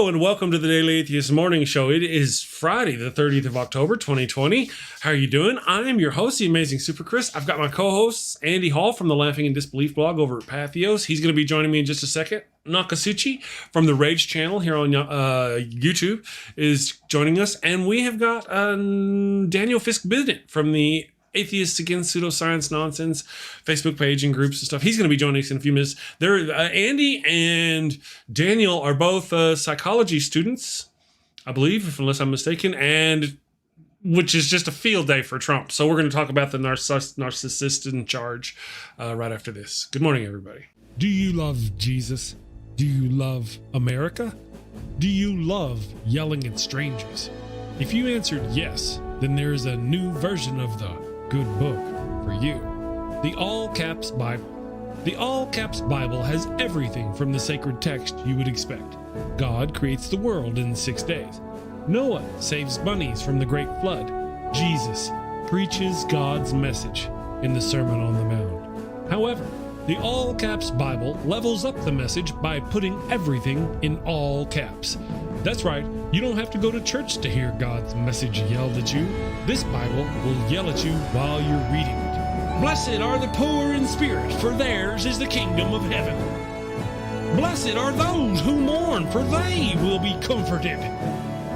Hello and welcome to the Daily Atheist Morning Show. It is Friday, the 30th of October, 2020. How are you doing? I am your host, the amazing Super Chris. I've got my co-hosts, Andy Hall from the Laughing in Disbelief blog over at Pathos. He's going to be joining me in just a second. Nokasuchi from the Rage channel here on YouTube is joining us. And we have got Daniel Fisk Bennett from the Atheists Against Pseudoscience Nonsense Facebook page and groups and stuff. He's going to be joining us in a few minutes. Andy and Daniel are both psychology students, I believe, unless I'm mistaken, and which is just a field day for Trump. So we're going to talk about the narcissist in charge right after this. Good morning, everybody. Do you love Jesus? Do you love America? Do you love yelling at strangers? If you answered yes, then there is a new version of the good book for you. The All Caps Bible. The All Caps Bible has everything from the sacred text you would expect. God creates the world in 6 days. Noah saves bunnies from the great flood. Jesus preaches God's message in the Sermon on the Mount. However, the All Caps Bible levels up the message by putting everything in all caps. That's right, you don't have to go to church to hear God's message yelled at you. This Bible will yell at you while you're reading it. Blessed are the poor in spirit, for theirs is the kingdom of heaven. Blessed are those who mourn, for they will be comforted.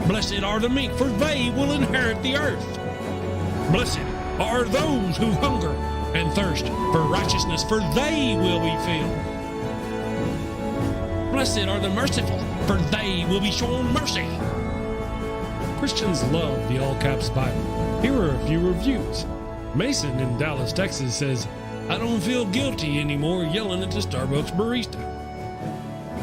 Blessed are the meek, for they will inherit the earth. Blessed are those who hunger and thirst for righteousness, for they will be filled. Blessed are the merciful, for they will be shown mercy. Christians love the All Caps Bible. Here are a few reviews. Mason in Dallas, Texas says, I don't feel guilty anymore yelling at the Starbucks barista.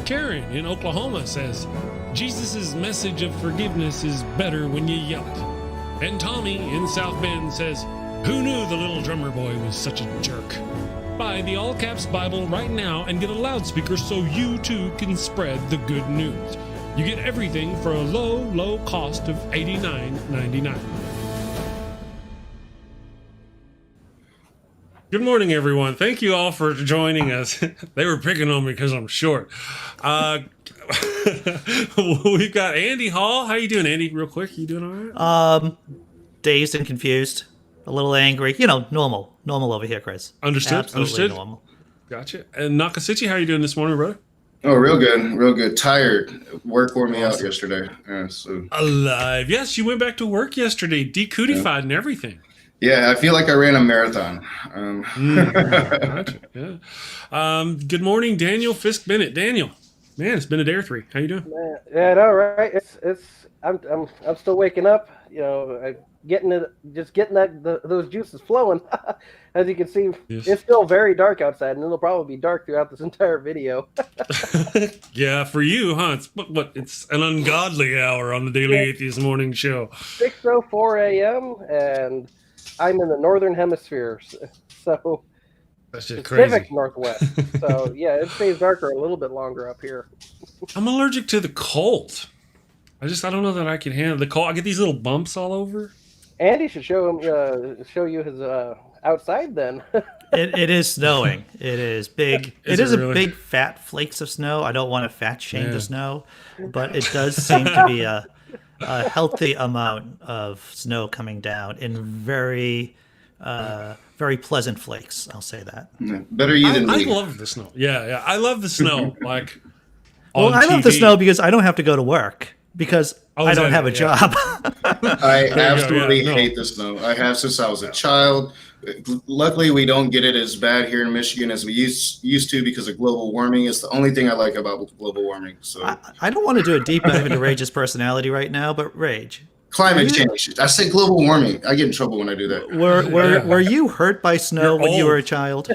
Karen in Oklahoma says, Jesus' message of forgiveness is better when you yell it. And Tommy in South Bend says, who knew the little drummer boy was such a jerk? Buy the All Caps Bible right now and get a loudspeaker so you too can spread the good news. You get everything for a low, low cost of $89.99. Good morning, everyone. Thank you all for joining us. They were picking on me because I'm short. We've got Andy Hall. How you doing, Andy? Real quick, you doing all right? Dazed and confused. A little angry. You know, normal. Normal over here, Chris. Understood. Absolutely Understood. Normal. Gotcha. And Nokasuchi, how are you doing this morning, brother? Oh, real good. Real good. Tired. Work wore me out yesterday. So. Alive. Yes, you went back to work yesterday. Decootified and everything. Yeah, I feel like I ran a marathon. Gotcha. Yeah. Good morning, Daniel Fisk Bennett. Daniel, man, it's been a day or three. How you doing? Yeah, I know, right? I'm still waking up. You know, getting those juices flowing. As you can see, yes. It's still very dark outside, and it'll probably be dark throughout this entire video. Yeah, for you, huh? It's an ungodly hour on the Daily Atheist Morning Show. 6:04 a.m. and I'm in the northern hemisphere, so that's just Pacific crazy. Northwest. So yeah, it stays darker a little bit longer up here. I'm allergic to the cold. I don't know that I can handle the cold. I get these little bumps all over. Andy should show you his outside then. It is snowing. It is big. Is it is really? a big fat flakes of snow. I don't want to fat shame the snow, but it does seem to be a healthy amount of snow coming down in very pleasant flakes. I'll say that. Yeah, better you than me. I love the snow. Yeah. I love the snow. Like, well, on I love TV. the snow because I don't have to go to work because I don't have a job. I absolutely hate the snow. I have since I was a child. Luckily, we don't get it as bad here in Michigan as we used to because of global warming. It's the only thing I like about global warming. So I don't want to do a deep dive into Rage's personality right now, but Rage. Climate change. I said global warming. I get in trouble when I do that. Were you hurt by snow when you were a child?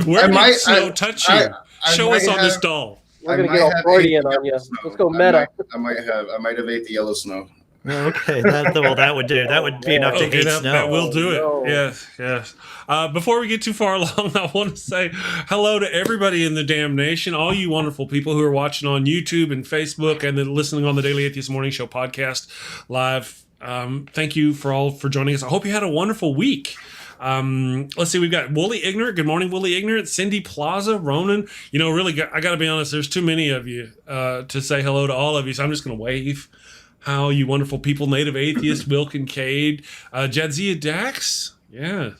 Where did snow touch you? Show us on this doll. We're gonna get all Freudian on you. Let's go meta. I might have ate the yellow snow. Okay, that would do. That would be enough to hate snow. That will do it. No. Yes. Before we get too far along, I want to say hello to everybody in the damn nation, all you wonderful people who are watching on YouTube and Facebook and then listening on the Daily Atheist Morning Show podcast live. Thank you for joining us. I hope you had a wonderful week. Let's see, we've got Wooly Ignorant. Good morning, Wooly Ignorant. Cindy Plaza, Ronan. Really, I got to be honest, there's too many of you to say hello to all of you, so I'm just going to wave. How you wonderful people. Native Atheist, Will Kincaid, Jadzia Dax. Yeah.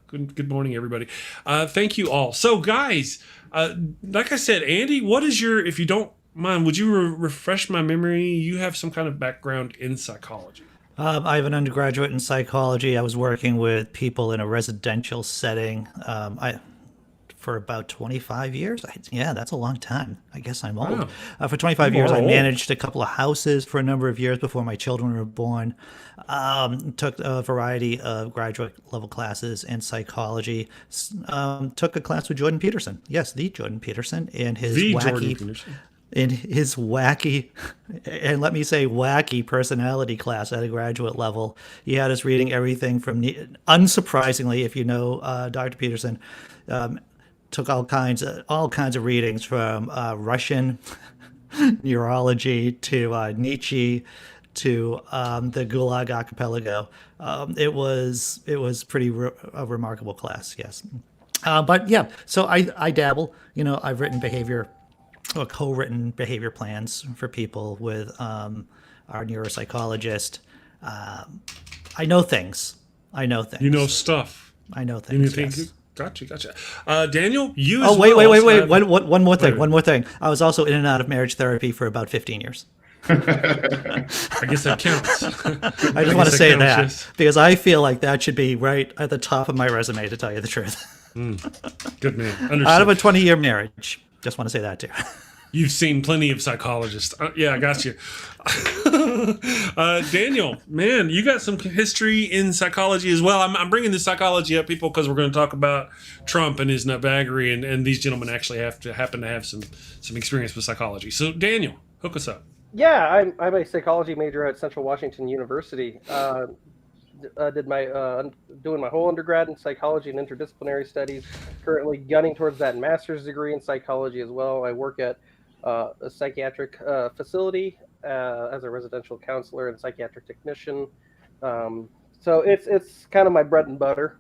Good morning, everybody. Thank you all. So, guys, like I said, Andy, what is if you don't mind, would you refresh my memory? You have some kind of background in psychology. I have an undergraduate in psychology. I was working with people in a residential setting for about 25 years. Yeah, that's a long time. I guess I'm old. Wow. For 25 years, I managed a couple of houses for a number of years before my children were born. Took a variety of graduate level classes in psychology. Took a class with Jordan Peterson. Yes, the Jordan Peterson and his wacky, and let me say wacky personality class at a graduate level. He had us reading everything from, unsurprisingly, if you know Dr. Peterson, took all kinds of readings from Russian neurology to Nietzsche to the Gulag Archipelago. It was pretty a remarkable class, yes. But yeah, so I dabble. I've written co-written behavior plans for people with our neuropsychologist. I know things. You know stuff. I know things. Yes. Gotcha. Daniel, you. Wait. One more thing. I was also in and out of marriage therapy for about 15 years. I guess that counts. I just want to say that because I feel like that should be right at the top of my resume, to tell you the truth. Good man. Understood. Out of a 20-year marriage. Just want to say that too. You've seen plenty of psychologists. Yeah, I got you. Daniel, man, you got some history in psychology as well. I'm bringing the psychology up, people, because we're going to talk about Trump and his nutbaggery, and these gentlemen actually happen to have some experience with psychology. So, Daniel, hook us up. Yeah, I'm a psychology major at Central Washington University. Doing my whole undergrad in psychology and interdisciplinary studies. Currently gunning towards that master's degree in psychology as well. I work at a psychiatric facility as a residential counselor and psychiatric technician. So it's kind of my bread and butter.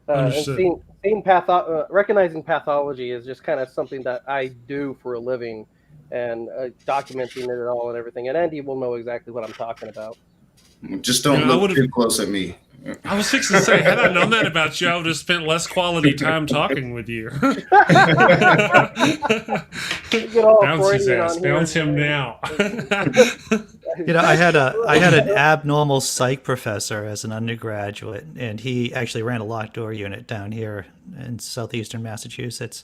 And recognizing pathology is just kind of something that I do for a living, and documenting it all and everything. And Andy will know exactly what I'm talking about. Just don't look too close at me. I was fixing to say, had I known that about you, I would have spent less quality time talking with you. Bounce his ass. Bounce him now. I had an abnormal psych professor as an undergraduate, and he actually ran a locked door unit down here in southeastern Massachusetts.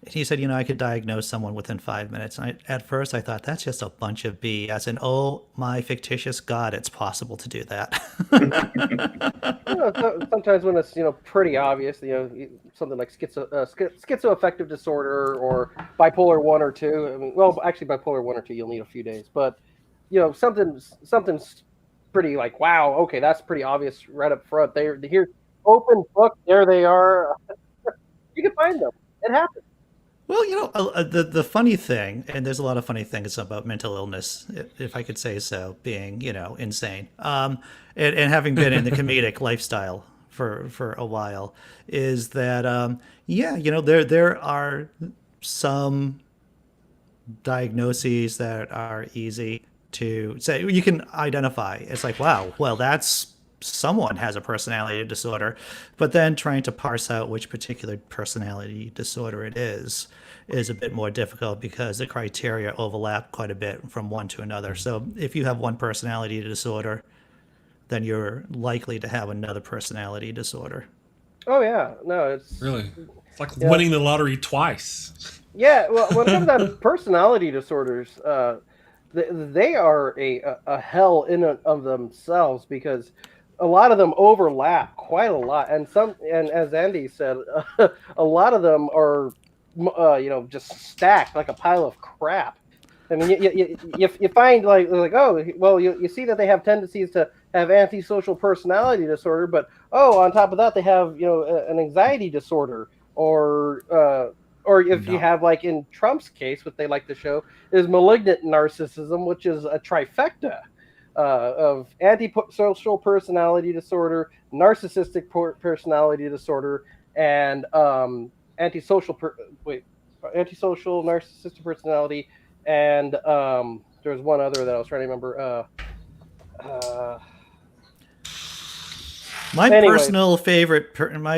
He said, I could diagnose someone within 5 minutes. And at first I thought, that's just a bunch of BS. And oh, my fictitious God, it's possible to do that. Sometimes when it's, pretty obvious, something like schizoaffective disorder or bipolar 1 or 2. I mean, well, actually bipolar 1 or 2, you'll need a few days. But, something's pretty like, wow, okay, that's pretty obvious right up front. They're here, open book, there they are. You can find them. It happens. Well, the funny thing, and there's a lot of funny things about mental illness, if I could say so, being, insane, and having been in the comedic lifestyle for a while, is that, there are some diagnoses that are easy to say. You can identify. It's like, wow, well, someone has a personality disorder, but then trying to parse out which particular personality disorder it is a bit more difficult because the criteria overlap quite a bit from one to another. So if you have one personality disorder, then you're likely to have another personality disorder. Oh yeah, no, it's like winning the lottery twice. Yeah, well, when it comes down to personality disorders, they are a hell in and of themselves because a lot of them overlap quite a lot, and as Andy said, a lot of them are, just stacked like a pile of crap. I mean, you find like oh well, you see that they have tendencies to have antisocial personality disorder, but on top of that they have an anxiety disorder, or if you have, like in Trump's case, what they like to show is malignant narcissism, which is a trifecta. of antisocial personality disorder, narcissistic personality disorder, and antisocial narcissistic personality, and there was one other that I was trying to remember. My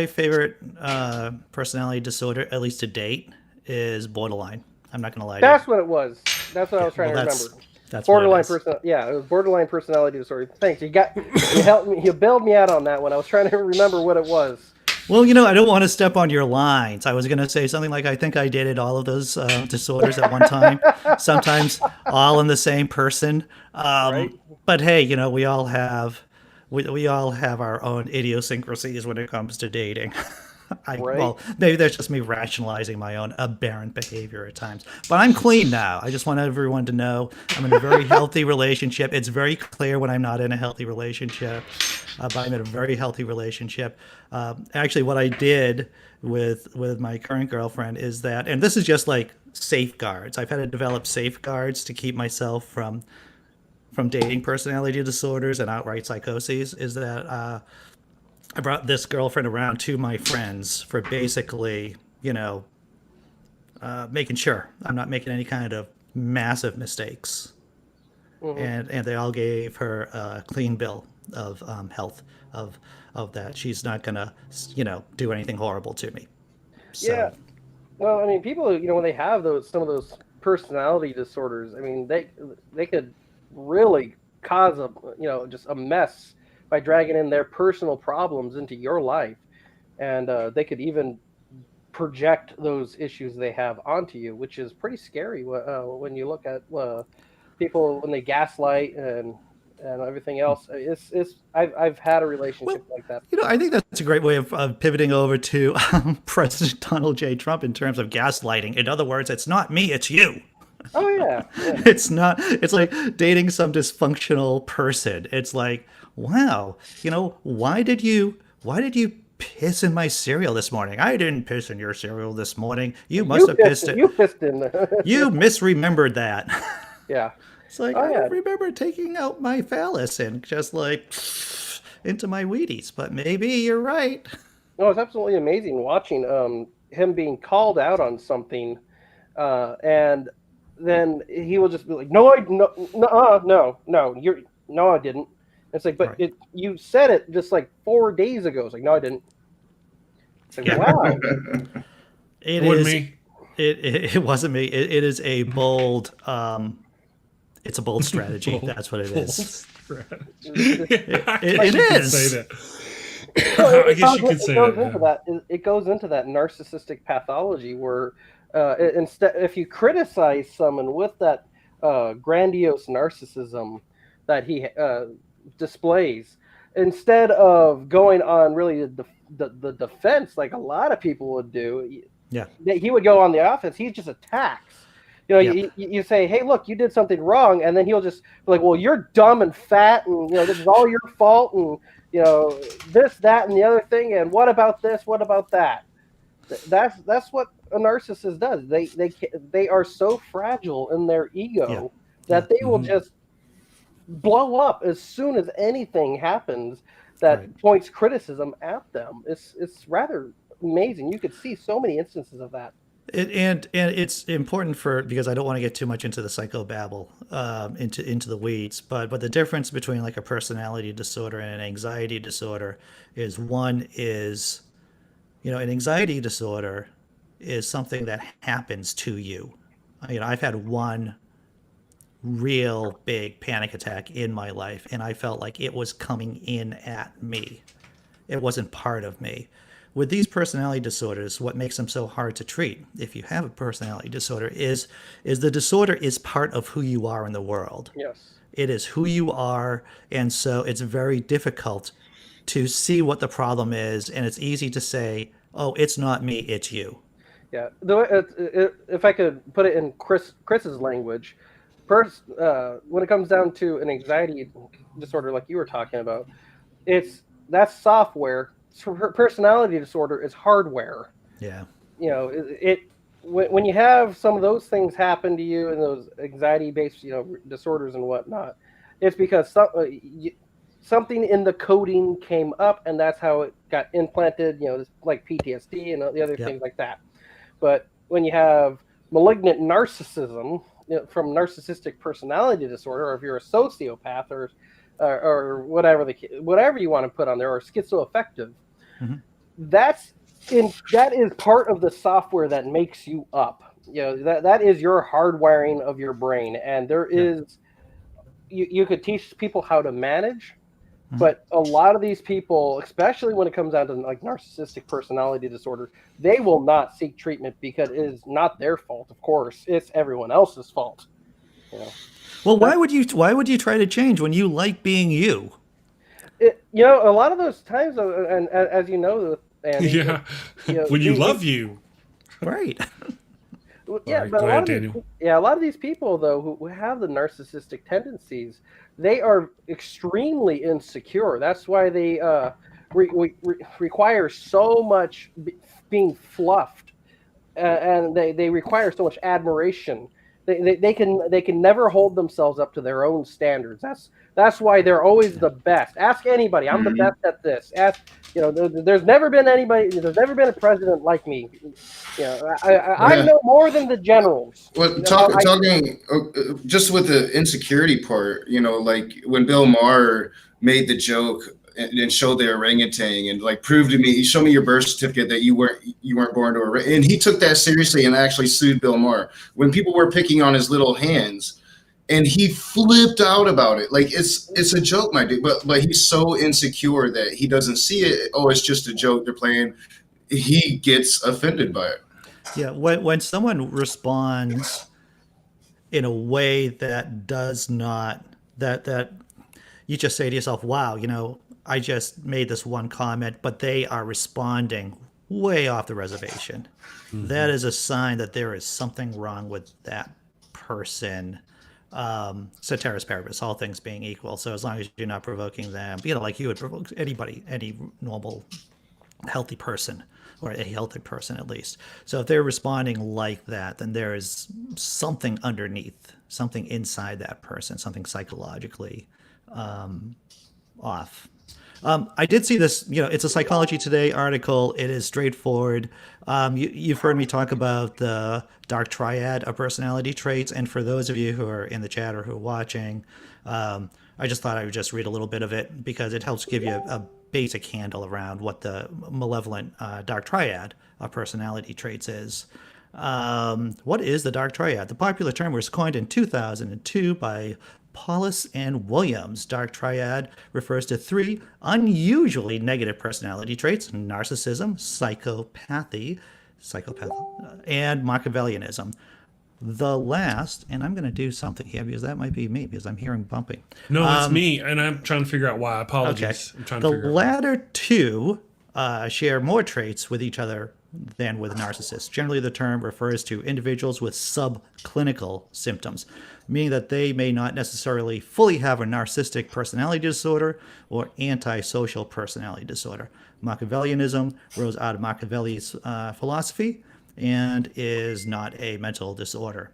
favorite personality disorder, at least to date, is borderline. I'm not going to lie to you. That's what it was. That's what I was trying to remember. That's borderline Yeah, it was borderline personality disorder. Thanks. You helped me. You bailed me out on that one. I was trying to remember what it was. Well, I don't want to step on your lines. I was going to say something like, I think I dated all of those disorders at one time, sometimes all in the same person. Right. But hey, we all have our own idiosyncrasies when it comes to dating. Right. Well, maybe that's just me rationalizing my own aberrant behavior at times. But I'm clean now. I just want everyone to know I'm in a very healthy relationship. It's very clear when I'm not in a healthy relationship, but I'm in a very healthy relationship. Actually, what I did with my current girlfriend is that, and this is just like safeguards. I've had to develop safeguards to keep myself from dating personality disorders and outright psychoses, is that I brought this girlfriend around to my friends for basically, making sure I'm not making any kind of massive mistakes. Mm-hmm. And they all gave her a clean bill of health, of that she's not going to, do anything horrible to me. So. Yeah. Well, I mean, people, when they have some of those personality disorders, I mean, they could really cause just a mess by dragging in their personal problems into your life, and they could even project those issues they have onto you, which is pretty scary when you look at people when they gaslight and everything else. I've had a relationship like that. I think that's a great way of pivoting over to President Donald J. Trump in terms of gaslighting. In other words, it's not me, it's you. Oh yeah. It's like dating some dysfunctional person. It's like, wow, why did you piss in my cereal this morning? I didn't piss in your cereal this morning. You must have pissed it. You pissed in. You misremembered that. Yeah. It's like, I remember taking out my phallus and just like into my Wheaties, but maybe you're right. No, it's absolutely amazing watching him being called out on something, and then he will just be like, no, I didn't. It's like, but right. You said it just like 4 days ago. It's like, no, I didn't. It's like, wow. It wasn't me. It is a bold. It's a bold strategy. That's what it is. It is. Say that. I guess you could say that. It goes into that narcissistic pathology where instead, if you criticize someone with that grandiose narcissism that he displays, instead of going on really the defense like a lot of people would do, he would go on the offense. He just attacks. You say, hey, look, you did something wrong, and then he'll just be like, well, you're dumb and fat, and this is all your fault, and this, that, and the other thing, and what about this? What about that? That's what a narcissist does. They are so fragile in their ego that they will just blow up as soon as anything happens that points criticism at them. It's rather amazing. You could see so many instances of that. And it's important because I don't want to get too much into the psychobabble, into the weeds, but the difference between like a personality disorder and an anxiety disorder is one is, an anxiety disorder is something that happens to you. I've had one real big panic attack in my life, and I felt like it was coming in at me. It wasn't part of me. With these personality disorders, what makes them so hard to treat, if you have a personality disorder, is the disorder is part of who you are in the world. Yes. It is who you are, and so it's very difficult to see what the problem is, and it's easy to say, oh, it's not me, it's you. Yeah. If I could put it in Chris's language, when it comes down to an anxiety disorder like you were talking about, that's software. Her personality disorder is hardware. Yeah. When you have some of those things happen to you and those anxiety-based, disorders and whatnot, It's because something in the coding came up, and that's how it got implanted. Like PTSD and the other things like that. But when you have malignant narcissism from narcissistic personality disorder, or if you're a sociopath or whatever you want to put on there, or schizoaffective, that is part of the software that makes you up. That is your hardwiring of your brain, and there is you could teach people how to manage. But a lot of these people, especially when it comes down to like narcissistic personality disorder, they will not seek treatment because it is not their fault. Of course, it's everyone else's fault. Well, why would you try to change when you like being you? A lot of those times, and as you know, Andy, when you love you, right? Yeah, right, but Daniel. A lot of these people though who have the narcissistic tendencies, they are extremely insecure. That's why they require so much being fluffed, and they require so much admiration. They can never hold themselves up to their own standards. That's why they're always the best. Ask anybody. I'm the best at this. There's never been a president like me. I know more than the generals. Well, talking just with the insecurity part, like when Bill Maher made the joke and showed the orangutan and like proved to me, show me your birth certificate that you weren't born to orangutan, and he took that seriously and actually sued Bill Maher when people were picking on his little hands, and he flipped out about it. Like it's a joke, my dude, but he's so insecure that he doesn't see it. Oh, it's just a joke they're playing. He gets offended by it. Yeah, when someone responds in a way that does not that you just say to yourself, wow, I just made this one comment, but they are responding way off the reservation. That is a sign that there is something wrong with that person. Ceteris paribus, all things being equal. So as long as you're not provoking them, like you would provoke anybody, any normal, healthy person, or a healthy person at least. So if they're responding like that, then there is something underneath, something inside that person, something psychologically off. I did see this, it's a Psychology Today article. It is straightforward. You've heard me talk about the dark triad of personality traits. And for those of you who are in the chat or who are watching, I just thought I would just read a little bit of it because it helps give you a basic handle around what the malevolent dark triad of personality traits is. What is the dark triad? The popular term was coined in 2002 by Paulus and Williams. Dark triad refers to three unusually negative personality traits: narcissism, psychopathy, and Machiavellianism. The last, and I'm going to do something here because that might be me because I'm hearing bumping. No, it's me, and I'm trying to figure out why. Apologies. Okay. I'm trying to the figure latter two share more traits with each other than with narcissists. Generally, the term refers to individuals with subclinical symptoms, meaning that they may not necessarily fully have a narcissistic personality disorder or antisocial personality disorder. Machiavellianism rose out of Machiavelli's philosophy and is not a mental disorder.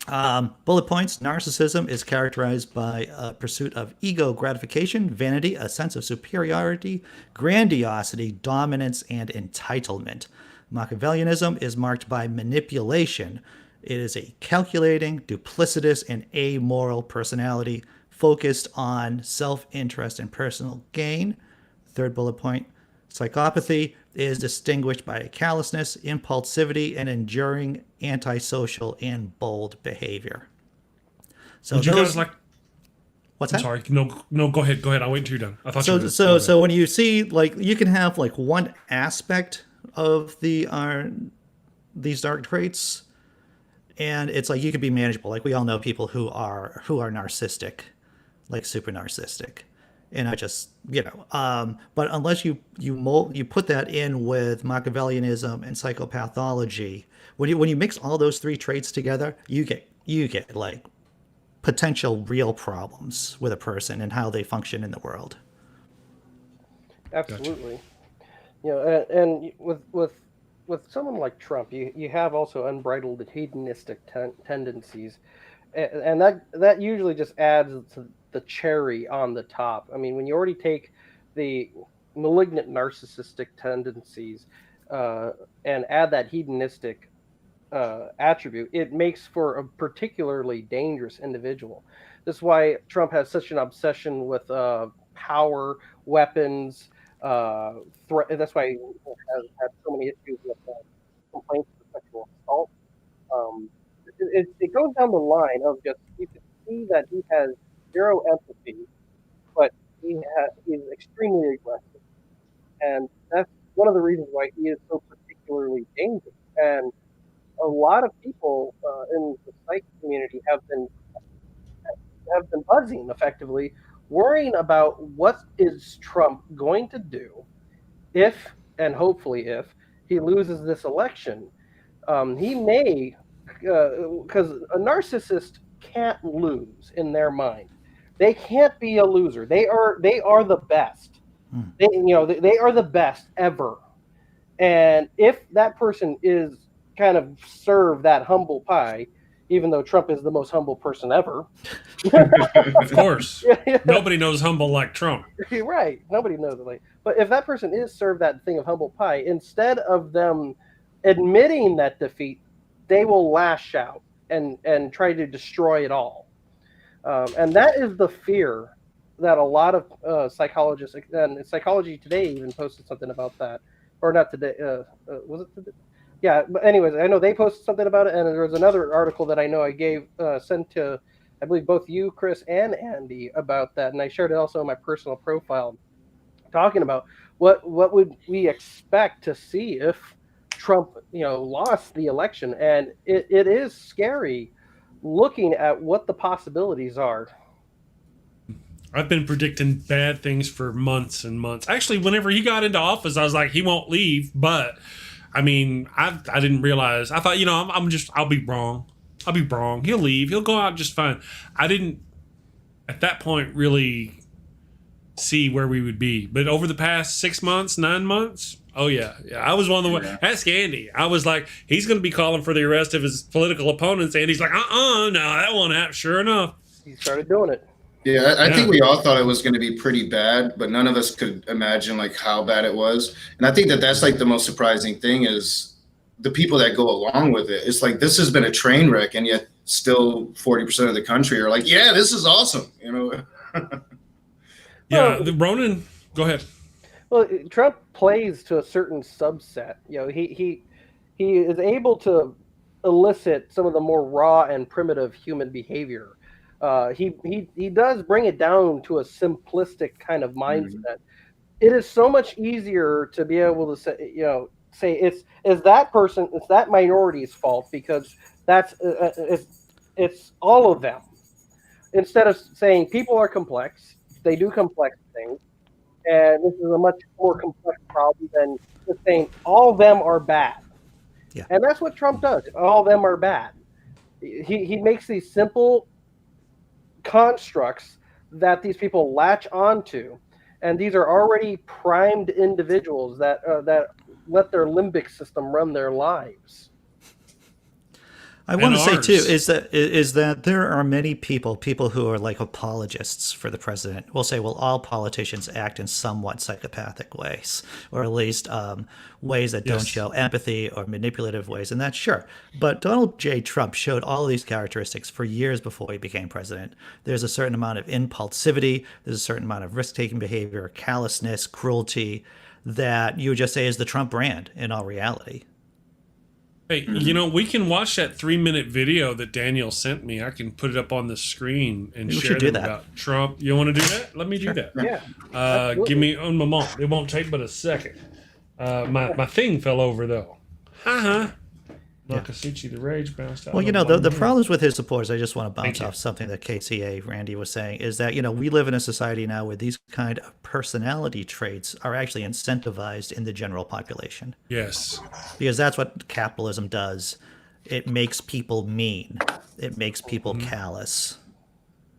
Bullet points: narcissism is characterized by a pursuit of ego gratification, vanity, a sense of superiority, grandiosity, dominance, and entitlement. Machiavellianism is marked by manipulation. It is a calculating, duplicitous, and amoral personality focused on self-interest and personal gain. Third bullet point: psychopathy is distinguished by callousness, impulsivity, and enduring antisocial and bold behavior. So you guys like? What's I'm that? sorry. No. Go ahead. I'll wait until you're done. I thought you were so when you see, like, you can have like one aspect of these dark traits, and it's like you could be manageable. Like, we all know people who are narcissistic, like super narcissistic. And I just, but unless you put that in with Machiavellianism and psychopathology, when you mix all those three traits together, you get like potential real problems with a person and how they function in the world. Absolutely. And with someone like Trump, you have also unbridled hedonistic tendencies, and that usually just adds the cherry on the top. I mean, when you already take the malignant narcissistic tendencies and add that hedonistic attribute, it makes for a particularly dangerous individual. That's why Trump has such an obsession with power, weapons. That's why he has had so many issues with complaints of sexual assault. It goes down the line of just, you can see that he has zero empathy, but he's extremely aggressive. And that's one of the reasons why he is so particularly dangerous. And a lot of people in the psych community have been buzzing, effectively, worrying about what is Trump going to do if, and hopefully if, he loses this election. He may, because a narcissist can't lose in their mind. They can't be a loser. They are the best. They are the best ever. And if that person is kind of served that humble pie, even though Trump is the most humble person ever. Of course. Nobody knows humble like Trump. Right. Nobody knows it. But if that person is served that thing of humble pie, instead of them admitting that defeat, they will lash out and try to destroy it all. And that is the fear that a lot of psychologists, and Psychology Today even posted something about that. Or not today. Was it today? Yeah, but anyways, I know they posted something about it, and there was another article that I know I sent to, I believe, both you, Chris, and Andy about that, and I shared it also on my personal profile, talking about what would we expect to see if Trump, lost the election, and it is scary looking at what the possibilities are. I've been predicting bad things for months and months. Actually, whenever he got into office, I was like, he won't leave, but. I mean, I didn't realize. I thought, I'll be wrong. I'll be wrong. He'll leave. He'll go out just fine. I didn't, at that point, really see where we would be. But over the past 6 months, 9 months, oh, yeah. I was one of the ones. Ask Andy. I was like, he's going to be calling for the arrest of his political opponents. Andy's like, no, that won't happen. Sure enough. He started doing it. Yeah, I think we all thought it was going to be pretty bad, but none of us could imagine how bad it was. And I think that's the most surprising thing is the people that go along with it. It's like, this has been a train wreck, and yet still 40% of the country are like, yeah, this is awesome. Yeah, Ronan, go ahead. Well, Trump plays to a certain subset. He is able to elicit some of the more raw and primitive human behavior. He does bring it down to a simplistic kind of mindset. It is so much easier to be able to say it's that minority's fault because it's all of them, instead of saying people are complex, they do complex things, and this is a much more complex problem than just saying all of them are bad. Yeah. And that's what Trump does. All of them are bad. He makes these simple constructs that these people latch onto, and these are already primed individuals that let their limbic system run their lives. I want to say too is that there are many people who are like apologists for the president will say, well, all politicians act in somewhat psychopathic ways, or at least ways that don't show empathy or manipulative ways, and that's sure. But Donald J. Trump showed all of these characteristics for years before he became president. There's a certain amount of impulsivity, there's a certain amount of risk-taking behavior, callousness, cruelty that you would just say is the Trump brand in all reality. Hey, we can watch that 3-minute video that Daniel sent me. I can put it up on the screen and share it about Trump. You want to do that? Let me do that. Yeah. Give me un moment. It won't take but a second. My thing fell over, though. Nokasuchi, the rage bounced out. Well, the problems with his supporters, I just want to bounce off something that KCA Randy was saying, is that, we live in a society now where these kind of personality traits are actually incentivized in the general population. Yes. Because that's what capitalism does. It makes people mean. It makes people callous.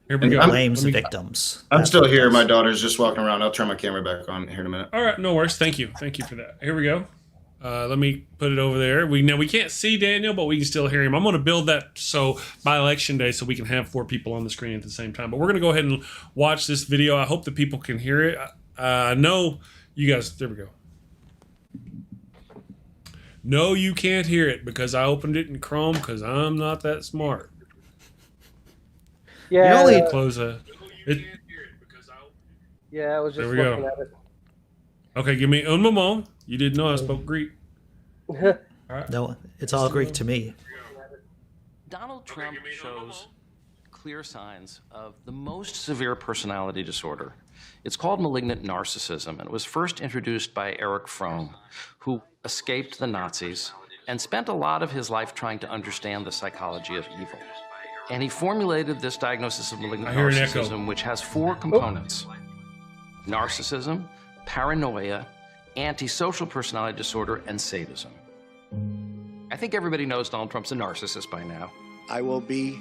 Here we go. Blames victims. I'm still here. My daughter's just walking around. I'll turn my camera back on here in a minute. All right. No worries. Thank you. Thank you for that. Here we go. Let me put it over there. We can't see Daniel, but we can still hear him. I'm going to build that so by election day, so we can have 4 people on the screen at the same time. But we're going to go ahead and watch this video. I hope that people can hear it. I know you guys. There we go. No, you can't hear it because I opened it in Chrome because I'm not that smart. Yeah. You only close it. Yeah, I was just There we looking go. at it. Okay, give me un moment. You didn't know I spoke Greek. All right. No, it's all Greek to me. Donald Trump shows clear signs of the most severe personality disorder. It's called malignant narcissism, and it was first introduced by Erich Fromm, who escaped the Nazis and spent a lot of his life trying to understand the psychology of evil. And he formulated this diagnosis of malignant narcissism, which has 4 components: narcissism, paranoia, antisocial personality disorder, and sadism. I think everybody knows Donald Trump's a narcissist by now. I will be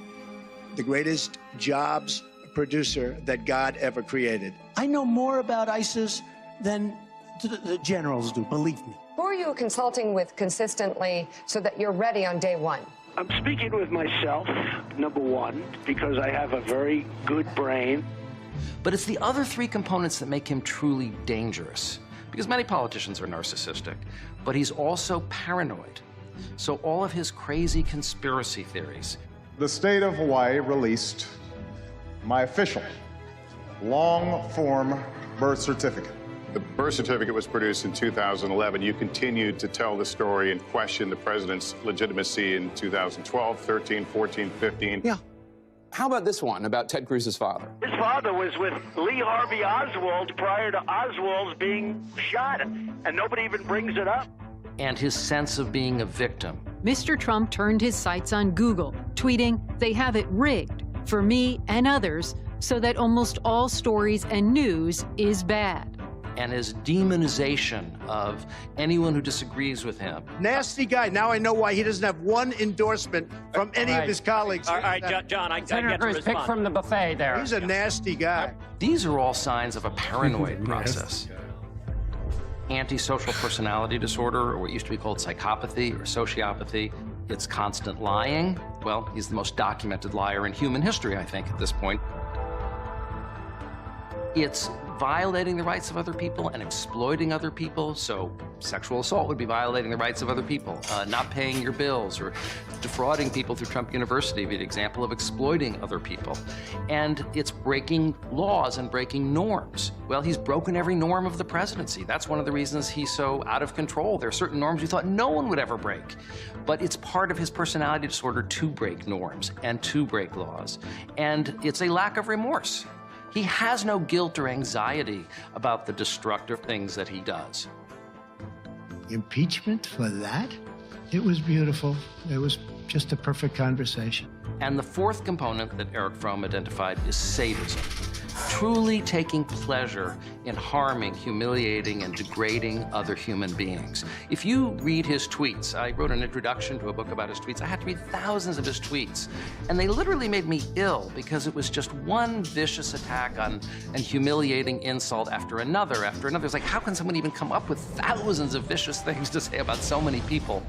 the greatest jobs producer that God ever created. I know more about ISIS than the generals do, believe me. Who are you consulting with consistently so that you're ready on day one? I'm speaking with myself, number one, because I have a very good brain. But it's the other 3 components that make him truly dangerous. Because many politicians are narcissistic, but he's also paranoid. So all of his crazy conspiracy theories. The state of Hawaii released my official long-form birth certificate. The birth certificate was produced in 2011. You continued to tell the story and question the president's legitimacy in 2012, 13, 14, 15. Yeah. How about this one about Ted Cruz's father? His father was with Lee Harvey Oswald prior to Oswald's being shot, and nobody even brings it up. And his sense of being a victim. Mr. Trump turned his sights on Google, tweeting, "They have it rigged for me and others so that almost all stories and news is bad." And his demonization of anyone who disagrees with him. Nasty guy. Now I know why he doesn't have one endorsement from any of his colleagues. All right, John, I get to respond. Pick from the buffet there. He's a nasty guy. These are all signs of a paranoid process. Antisocial personality disorder, or what used to be called psychopathy or sociopathy. It's constant lying. Well, he's the most documented liar in human history, I think, at this point. It's violating the rights of other people and exploiting other people. So sexual assault would be violating the rights of other people. Not paying your bills or defrauding people through Trump University would be an example of exploiting other people. And it's breaking laws and breaking norms. Well, he's broken every norm of the presidency. That's one of the reasons he's so out of control. There are certain norms we thought no one would ever break. But it's part of his personality disorder to break norms and to break laws. And it's a lack of remorse. He has no guilt or anxiety about the destructive things that he does. Impeachment for that? It was beautiful. It was just a perfect conversation. And the 4th component that Erich Fromm identified is sadism. Truly taking pleasure in harming, humiliating, and degrading other human beings. If you read his tweets, I wrote an introduction to a book about his tweets. I had to read thousands of his tweets, and they literally made me ill because it was just one vicious attack on and humiliating insult after another after another. It's like, how can someone even come up with thousands of vicious things to say about so many people?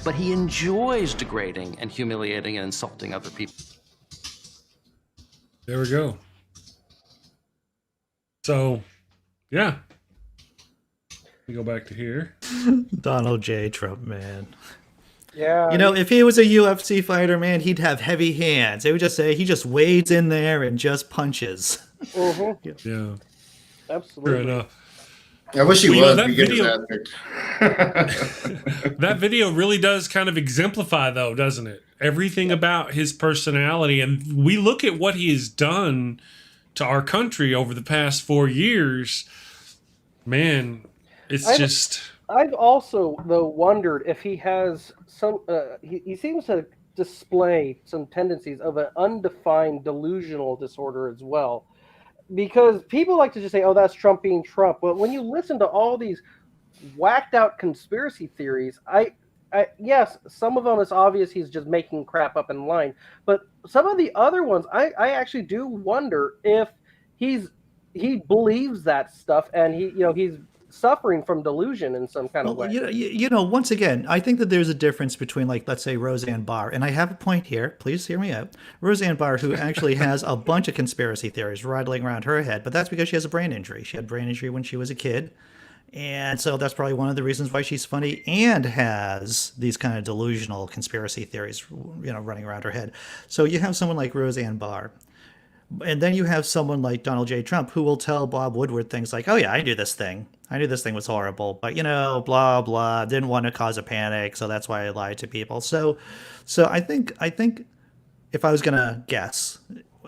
But he enjoys degrading and humiliating and insulting other people. There we go. So, yeah. Let me go back to here. Donald J. Trump, man. Yeah. You know, if he was a UFC fighter, man, he'd have heavy hands. They would just say he just wades in there and just punches. Mm-hmm. Yeah. Absolutely. Fair enough. I wish he was. That video really does kind of exemplify, though, doesn't it? Everything about his personality. And we look at what he has done to our country over the past 4 years. Man, I've also, though, wondered if he has some... he seems to display some tendencies of an undefined delusional disorder as well. Because people like to just say, oh, that's Trump being Trump. But when you listen to all these whacked out conspiracy theories, yes, some of them it's obvious he's just making crap up in line. But some of the other ones, I actually do wonder if he believes that stuff and he's suffering from delusion in some kind of way. Once again, I think that there's a difference between, like, let's say Roseanne Barr, and I have a point here. Please hear me out. Roseanne Barr, who actually has a bunch of conspiracy theories rattling around her head, but that's because she has a brain injury. She had brain injury when she was a kid. And so that's probably one of the reasons why she's funny and has these kind of delusional conspiracy theories, running around her head. So you have someone like Roseanne Barr. And then you have someone like Donald J. Trump who will tell Bob Woodward things like, oh, yeah, I knew this thing. I knew this thing was horrible, but, blah, blah, didn't want to cause a panic. So that's why I lied to people. So I think if I was going to guess,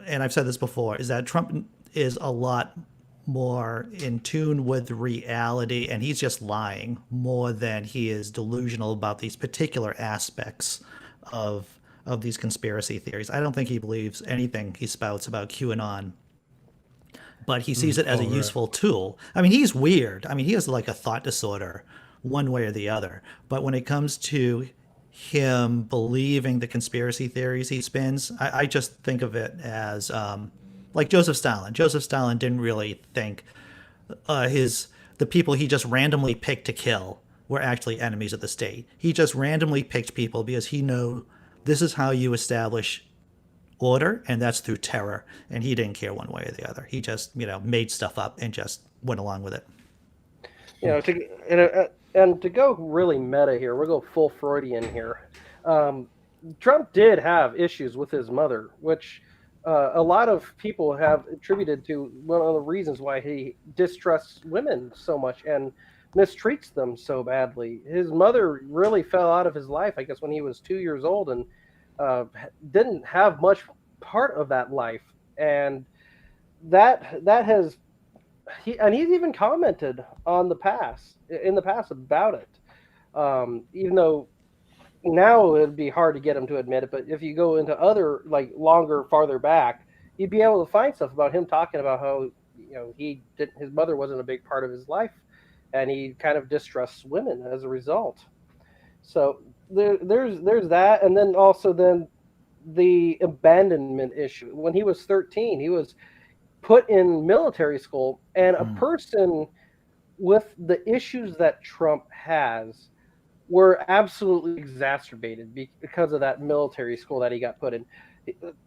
and I've said this before, is that Trump is a lot more in tune with reality, and he's just lying more than he is delusional about these particular aspects of these conspiracy theories. I don't think he believes anything he spouts about QAnon, but he sees it as a useful tool. I mean, he's weird. I mean, he has like a thought disorder one way or the other. But when it comes to him believing the conspiracy theories he spins, I just think of it as like Joseph Stalin. Joseph Stalin didn't really think the people he just randomly picked to kill were actually enemies of the state. He just randomly picked people because he knew this is how you establish order, and that's through terror. And he didn't care one way or the other. He just, made stuff up and just went along with it. And to go really meta here, we'll go full Freudian here. Trump did have issues with his mother, which a lot of people have attributed to one of the reasons why he distrusts women so much and mistreats them so badly. His mother really fell out of his life, I guess, when he was 2 years old, and didn't have much part of that life. And that has he's even commented in the past about it. Even though now it'd be hard to get him to admit it, but if you go into other, like, farther back, you'd be able to find stuff about him talking about how his mother wasn't a big part of his life, and he kind of distrusts women as a result. So there's that, and then also the abandonment issue. When he was 13, he was put in military school, and a person with the issues that Trump has were absolutely exacerbated because of that military school that he got put in.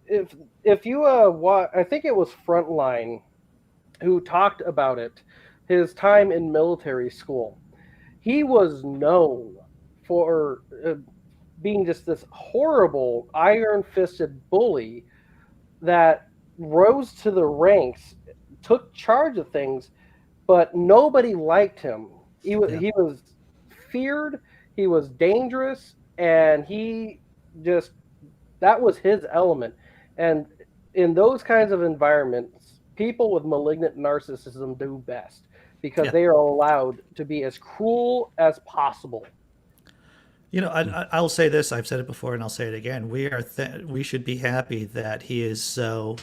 If you I think it was Frontline who talked about it, his time in military school. He was known for being just this horrible, iron-fisted bully that rose to the ranks, took charge of things, but nobody liked him. He was feared, he was dangerous, and that was his element. And in those kinds of environments, people with malignant narcissism do best, because they are allowed to be as cruel as possible. I'll say this. I've said it before, and I'll say it again. We should be happy that he is so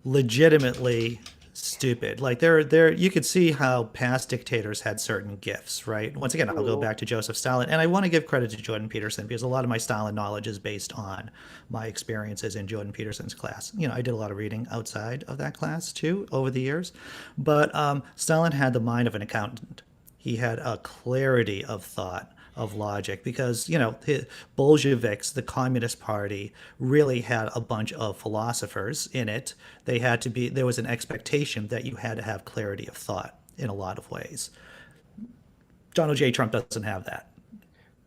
legitimately stupid. Like you could see how past dictators had certain gifts, right? Once again, I'll go back to Joseph Stalin, and I want to give credit to Jordan Peterson, because a lot of my Stalin knowledge is based on my experiences in Jordan Peterson's class. I did a lot of reading outside of that class too over the years, but Stalin had the mind of an accountant. He had a clarity of thought, of logic, because the Bolsheviks, the Communist Party, really had a bunch of philosophers in it. There was an expectation that you had to have clarity of thought in a lot of ways. Donald J. Trump doesn't have that,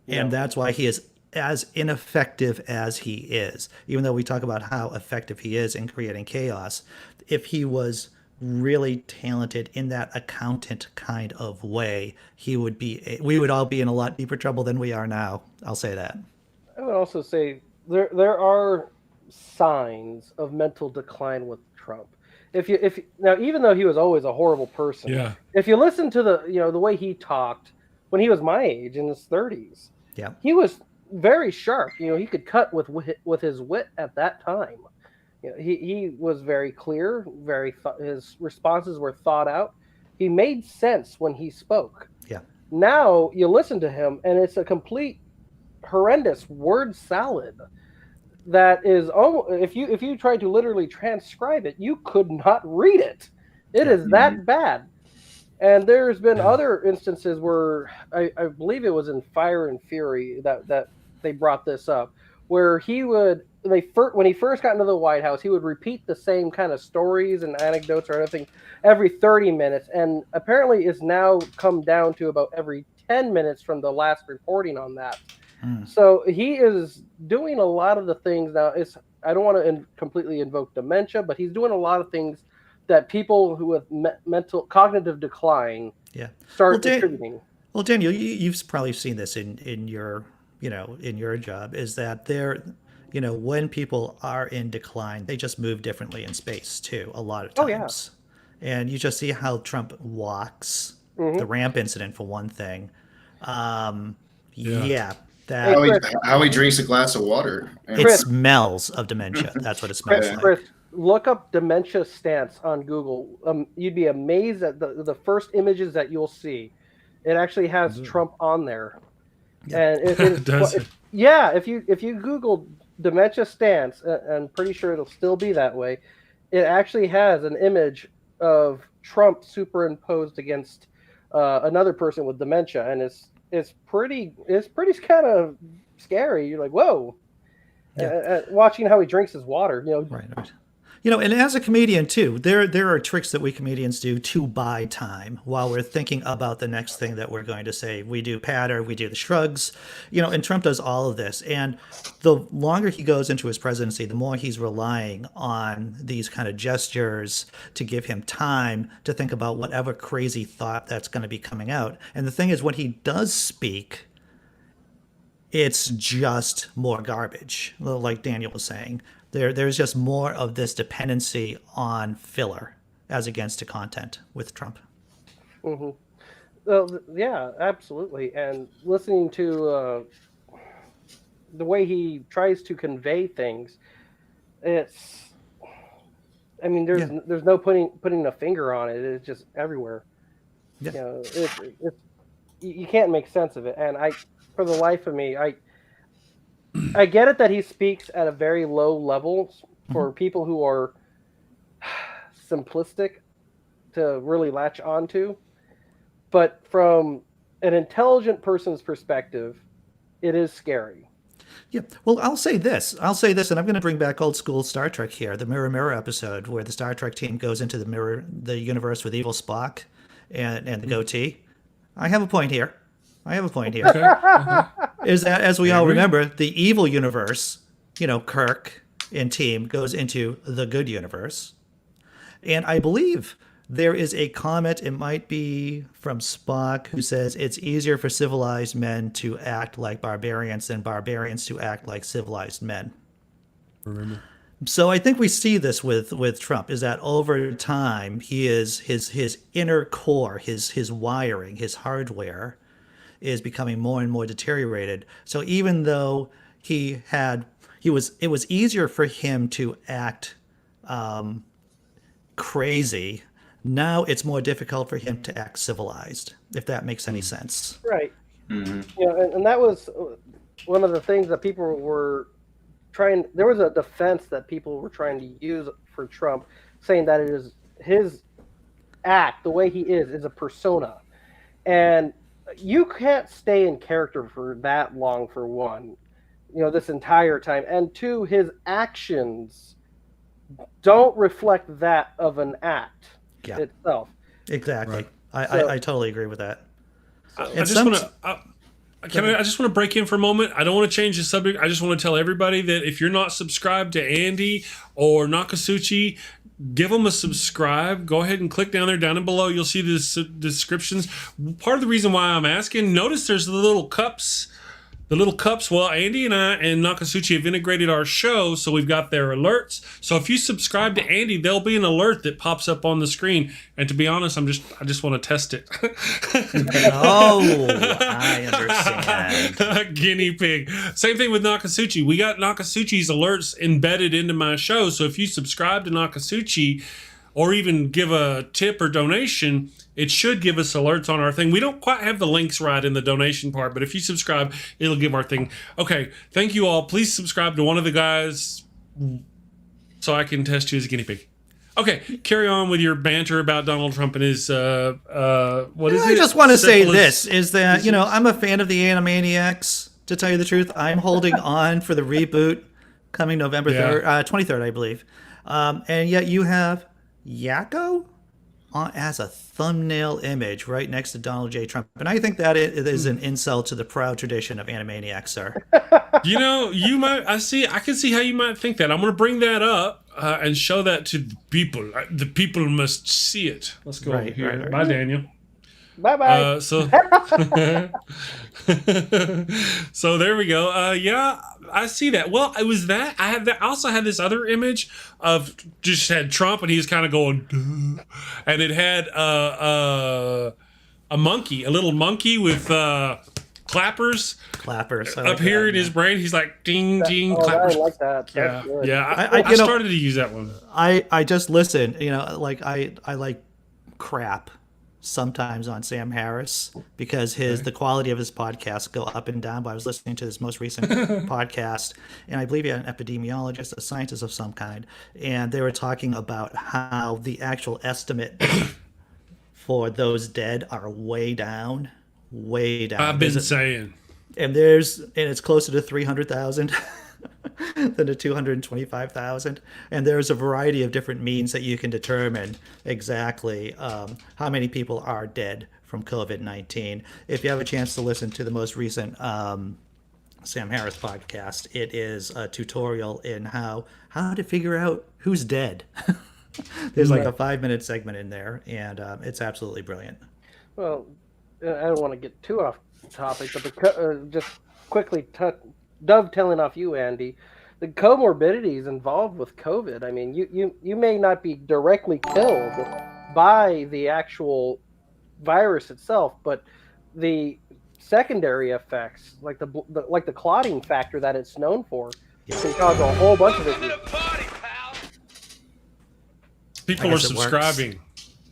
and that's why he is as ineffective as he is. Even though we talk about how effective he is in creating chaos, if he was really talented in that accountant kind of way, we would all be in a lot deeper trouble than we are now. I'll say that. I would also say there are signs of mental decline with Trump. Now, even though he was always a horrible person, if you listen to the way he talked when he was my age in his 30s, he was very sharp. He could cut with his wit at that time. He was very clear, his responses were thought out. He made sense when he spoke. Now you listen to him, and it's a complete horrendous word salad that is almost, if you try to literally transcribe it, you could not read it. It is that bad. And there's been other instances where I believe it was in Fire and Fury that they brought this up, where when he first got into the White House, he would repeat the same kind of stories and anecdotes or anything every 30 minutes. And apparently it's now come down to about every 10 minutes from the last reporting on that. So he is doing a lot of the things now. I don't want to completely invoke dementia, but he's doing a lot of things that people who have mental cognitive decline start distributing. Well, Daniel, you've probably seen this in your in your job, is that when people are in decline, they just move differently in space too, a lot of times. And you just see how Trump walks, the ramp incident for one thing. How he drinks a glass of water. It smells of dementia. That's what it smells like. Chris, look up dementia stance on Google. You'd be amazed at the first images that you'll see. It actually has Trump on there. And if you Google dementia stance, I'm pretty sure it'll still be that way. It actually has an image of Trump superimposed against another person with dementia, and it's pretty kind of scary. You're like, whoa. Watching how he drinks his water, Right. And as a comedian too, there are tricks that we comedians do to buy time while we're thinking about the next thing that we're going to say. We do patter, we do the shrugs, and Trump does all of this. And the longer he goes into his presidency, the more he's relying on these kind of gestures to give him time to think about whatever crazy thought that's going to be coming out. And the thing is, when he does speak, it's just more garbage, like Daniel was saying. There's just more of this dependency on filler as against to content with Trump. Well, yeah, absolutely. And listening to the way he tries to convey things, there's no putting a finger on it. It's just everywhere. Yeah. You can't make sense of it. And for the life of me, I get it that he speaks at a very low level for people who are simplistic to really latch onto. But from an intelligent person's perspective, it is scary. Yeah. Well, I'll say this, and I'm going to bring back old school Star Trek here, the Mirror Mirror episode where the Star Trek team goes into the universe with evil Spock and the goatee. I have a point here. Is that, as we all remember, the evil universe, Kirk and team goes into the good universe. And I believe there is a comment, it might be from Spock, who says it's easier for civilized men to act like barbarians than barbarians to act like civilized men. Remember. So I think we see this with Trump, is that over time, his inner core, his wiring, his hardware is becoming more and more deteriorated. So even though it was easier for him to act crazy, now it's more difficult for him to act civilized, if that makes any sense. Right. And that was one of the things that people were trying. There was a defense that people were trying to use for Trump, saying that it is his act, the way he is a persona. And you can't stay in character for that long, for one, this entire time. And two, his actions don't reflect that of an act itself. Exactly. Right. I totally agree with that. I just want to break in for a moment. I don't want to change the subject. I just want to tell everybody that if you're not subscribed to Andy or Nokasuchi, give them a subscribe. Go ahead and click down there, down and below. You'll see the descriptions. Part of the reason why I'm asking, notice there's the little cups. Well, Andy and I and Nokasuchi have integrated our show, so we've got their alerts. So if you subscribe to Andy, there'll be an alert that pops up on the screen. And to be honest, I just want to test it. Oh, I understand. Guinea pig. Same thing with Nokasuchi. We got Nokasuchi's alerts embedded into my show. So if you subscribe to Nokasuchi or even give a tip or donation, it should give us alerts on our thing. We don't quite have the links right in the donation part, but if you subscribe, it'll give our thing. Okay, thank you all. Please subscribe to one of the guys so I can test you as a guinea pig. Okay, carry on with your banter about Donald Trump and his what is it? I just want to say this is that I'm a fan of the Animaniacs. To tell you the truth, I'm holding on for the reboot coming November 23rd, I believe. And yet you have Yakko as a thumbnail image right next to Donald J. Trump. And I think that it is an insult to the proud tradition of Animaniacs, sir. You might. I can see how you might think that. I'm going to bring that up and show that to the people. The people must see it. Let's go over here. Right. Bye, Daniel. Bye-bye. So there we go. Yeah, I see that. Well, it was that. I also had this other image of just had Trump and he was kind of going, duh, and it had a monkey, a little monkey with clappers up here in his brain. He's like ding ding clappers. I like that. Yeah. I started to use that one. I just listen. Like I like crap sometimes on Sam Harris because the quality of his podcasts go up and down. But I was listening to his most recent podcast, and I believe he had an epidemiologist, a scientist of some kind, and they were talking about how the actual estimate for those dead are way down. I've been saying, and it's closer to 300,000 than to 225,000, and there's a variety of different means that you can determine exactly how many people are dead from COVID-19. If you have a chance to listen to the most recent Sam Harris podcast, it is a tutorial in how to figure out who's dead. There's like a 5-minute segment in there, and it's absolutely brilliant. Well, I don't want to get too off topic, but just quickly dovetailing off you, Andy, the comorbidities involved with COVID. I mean, you may not be directly killed by the actual virus itself, but the secondary effects, like the clotting factor that it's known for, can cause a whole bunch of issues. People are subscribing.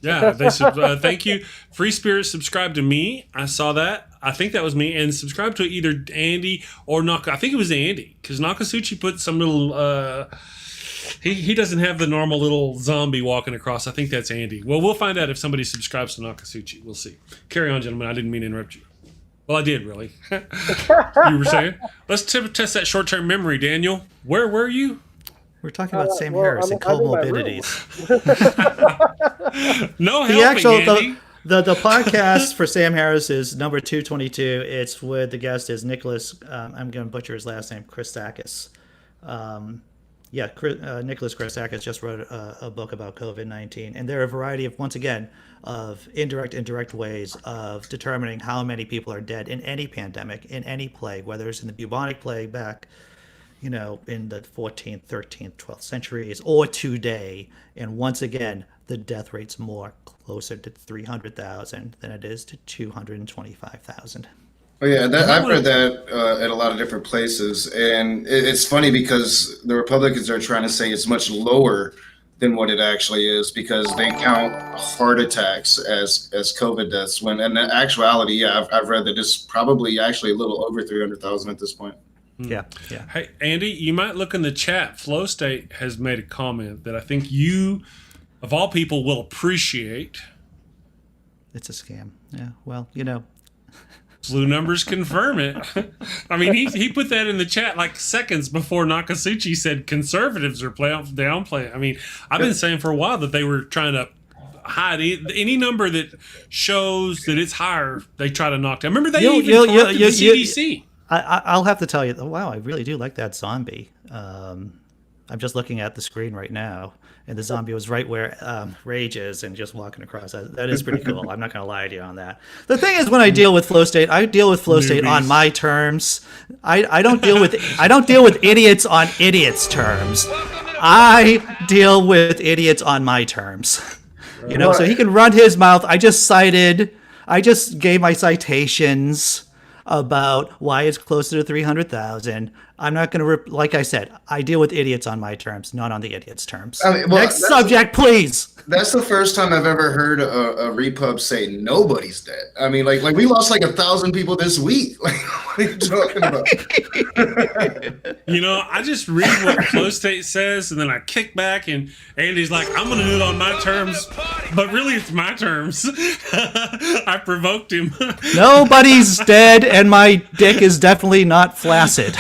Yeah, they thank you. Free Spirit subscribed to me. I saw that. I think that was me, and subscribed to either Andy or I think it was Andy, because Nokasuchi put some little. He doesn't have the normal little zombie walking across. I think that's Andy. Well, we'll find out if somebody subscribes to Nokasuchi. We'll see. Carry on, gentlemen. I didn't mean to interrupt you. Well, I did, really. You were saying? Let's test that short-term memory, Daniel. Where were you? We're talking about Sam Harris and comorbidities. No helping, Andy. The podcast for Sam Harris is number 222. It's with the guest is Nicholas. I'm going to butcher his last name, Christakis. Nicholas Christakis just wrote a book about COVID-19, and there are a variety of, once again, of indirect ways of determining how many people are dead in any pandemic, in any plague, whether it's in the bubonic plague back, in the 14th, 13th, 12th centuries, or today. And once again, the death rate's more closer to 300,000 than it is to 225,000. Oh yeah, I've read that at a lot of different places, and it's funny because the Republicans are trying to say it's much lower than what it actually is because they count heart attacks as COVID deaths. When in actuality, I've read that it's probably actually a little over 300,000 at this point. Yeah. Hey, Andy, you might look in the chat. Flow State has made a comment that I think you, of all people, will appreciate. It's a scam. Yeah, well, Blue numbers confirm it. I mean, he put that in the chat like seconds before Nokasuchi said conservatives are downplaying. I mean, I've been saying for a while that they were trying to hide any number that shows that it's higher. They try to knock down. Remember, they even talked to the CDC. I'll have to tell you, wow, I really do like that zombie. I'm just looking at the screen right now, and the zombie was right where Rage is and just walking across. That is pretty cool. I'm not going to lie to you on that. The thing is, when I deal with Flow State, I deal with Flow State on my terms. I don't deal with idiots on idiots' terms. I deal with idiots on my terms. So he can run his mouth. I just gave my citations about why it's closer to 300,000. I'm not going to, like I said, I deal with idiots on my terms, not on the idiot's terms. I mean, well, next subject, please. That's the first time I've ever heard a repub say nobody's dead. I mean, like we lost like 1,000 people this week. Like, what are you talking about? You know, I just read what Flow State says, and then I kick back, and Andy's like, I'm going to do it on my terms, but really it's my terms. I provoked him. Nobody's dead, and my dick is definitely not flaccid.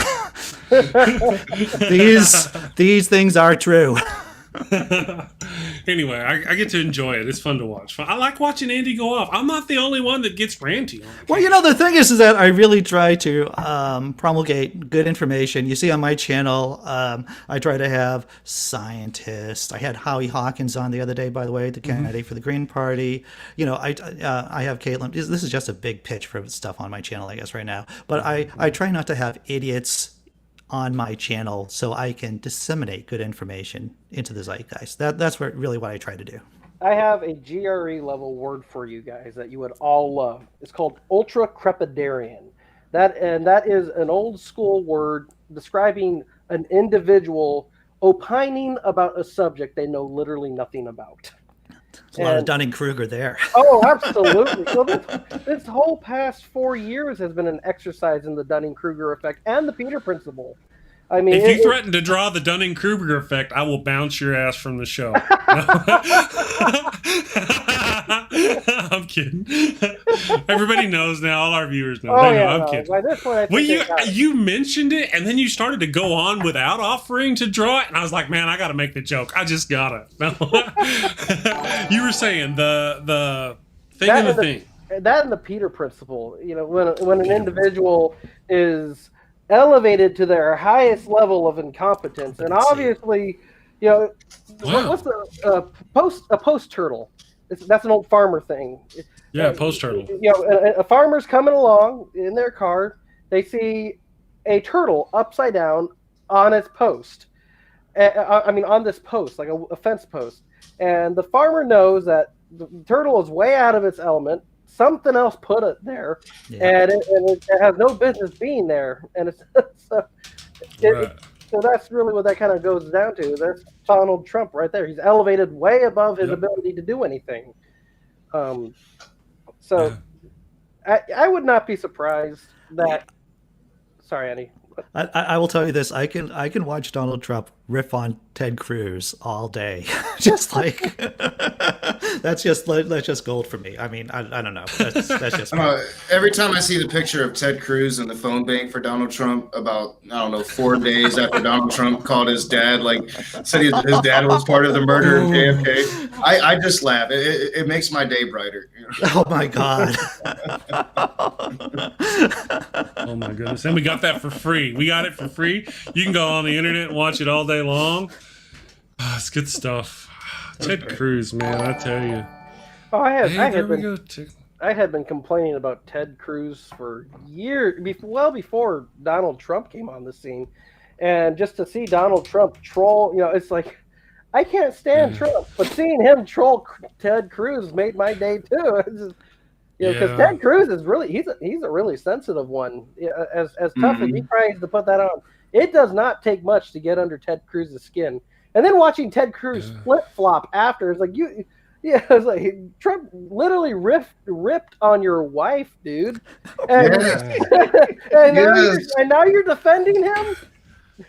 These things are true. Anyway, I get to enjoy it. It's fun to watch. I like watching Andy go off. I'm not the only one that gets ranty. Well, you know, the thing is that I really try to promulgate good information. You see on my channel, I try to have scientists. I had Howie Hawkins on the other day, by the way, the candidate for the Green Party. You know, I have Caitlin. This is just a big pitch for stuff on my channel, I guess, right now. But I try not to have idiots on my channel so I can disseminate good information into the zeitgeist. That's really what I try to do. I have a GRE level word for you guys that you would all love. It's called ultra crepidarian. That is an old school word describing an individual opining about a subject they know literally nothing about. There's a lot of Dunning-Kruger there. Oh, absolutely. So this whole past 4 years has been an exercise in the Dunning-Kruger effect and the Peter Principle. I mean, if you threaten to draw the Dunning-Kruger effect, I will bounce your ass from the show. I'm kidding. Everybody knows now. All our viewers know. Oh, they know. yeah, I'm kidding. By this point, I think Well, you mentioned it, and then you started to go on without offering to draw it, and I was like, man, I got to make the joke. I just got it. You were saying the thing and the thing. That and the Peter Principle. You know, when an individual is elevated to their highest level of incompetence, and obviously, you know, what's a post turtle? That's an old farmer thing. Yeah, post turtle. You know, a farmer's coming along in their car. They see a turtle upside down on its post. I mean, on this post, like a fence post. And the farmer knows that the turtle is way out of its element. Something else put it there, and it has no business being there. And so that's really what that kind of goes down to. There's Donald Trump right there. He's elevated way above his ability to do anything. I would not be surprised that. Sorry, Andy. I will tell you this: I can watch Donald Trump riff on Ted Cruz all day, just like that's just gold for me. I mean, I don't know. That's just every time I see the picture of Ted Cruz in the phone bank for Donald Trump, about 4 days after Donald Trump called his dad, said his dad was part of the murder of JFK. I just laugh. It makes my day brighter. Oh my God. Oh my goodness. And we got that for free. We got it for free. You can go on the internet and watch it all day long. Oh, it's good stuff. Ted Cruz, man, I tell you. Oh, I had been complaining about Ted Cruz for years, well before Donald Trump came on the scene. And just to see Donald Trump troll, it's like, I can't stand Trump, but seeing him troll Ted Cruz made my day too. It's just, because Ted Cruz is really he's a really sensitive one. As tough as he tries to put that on, it does not take much to get under Ted Cruz's skin. And then watching Ted Cruz flip flop after, it's like it's like Trump literally ripped on your wife, dude. And, and now you're defending him.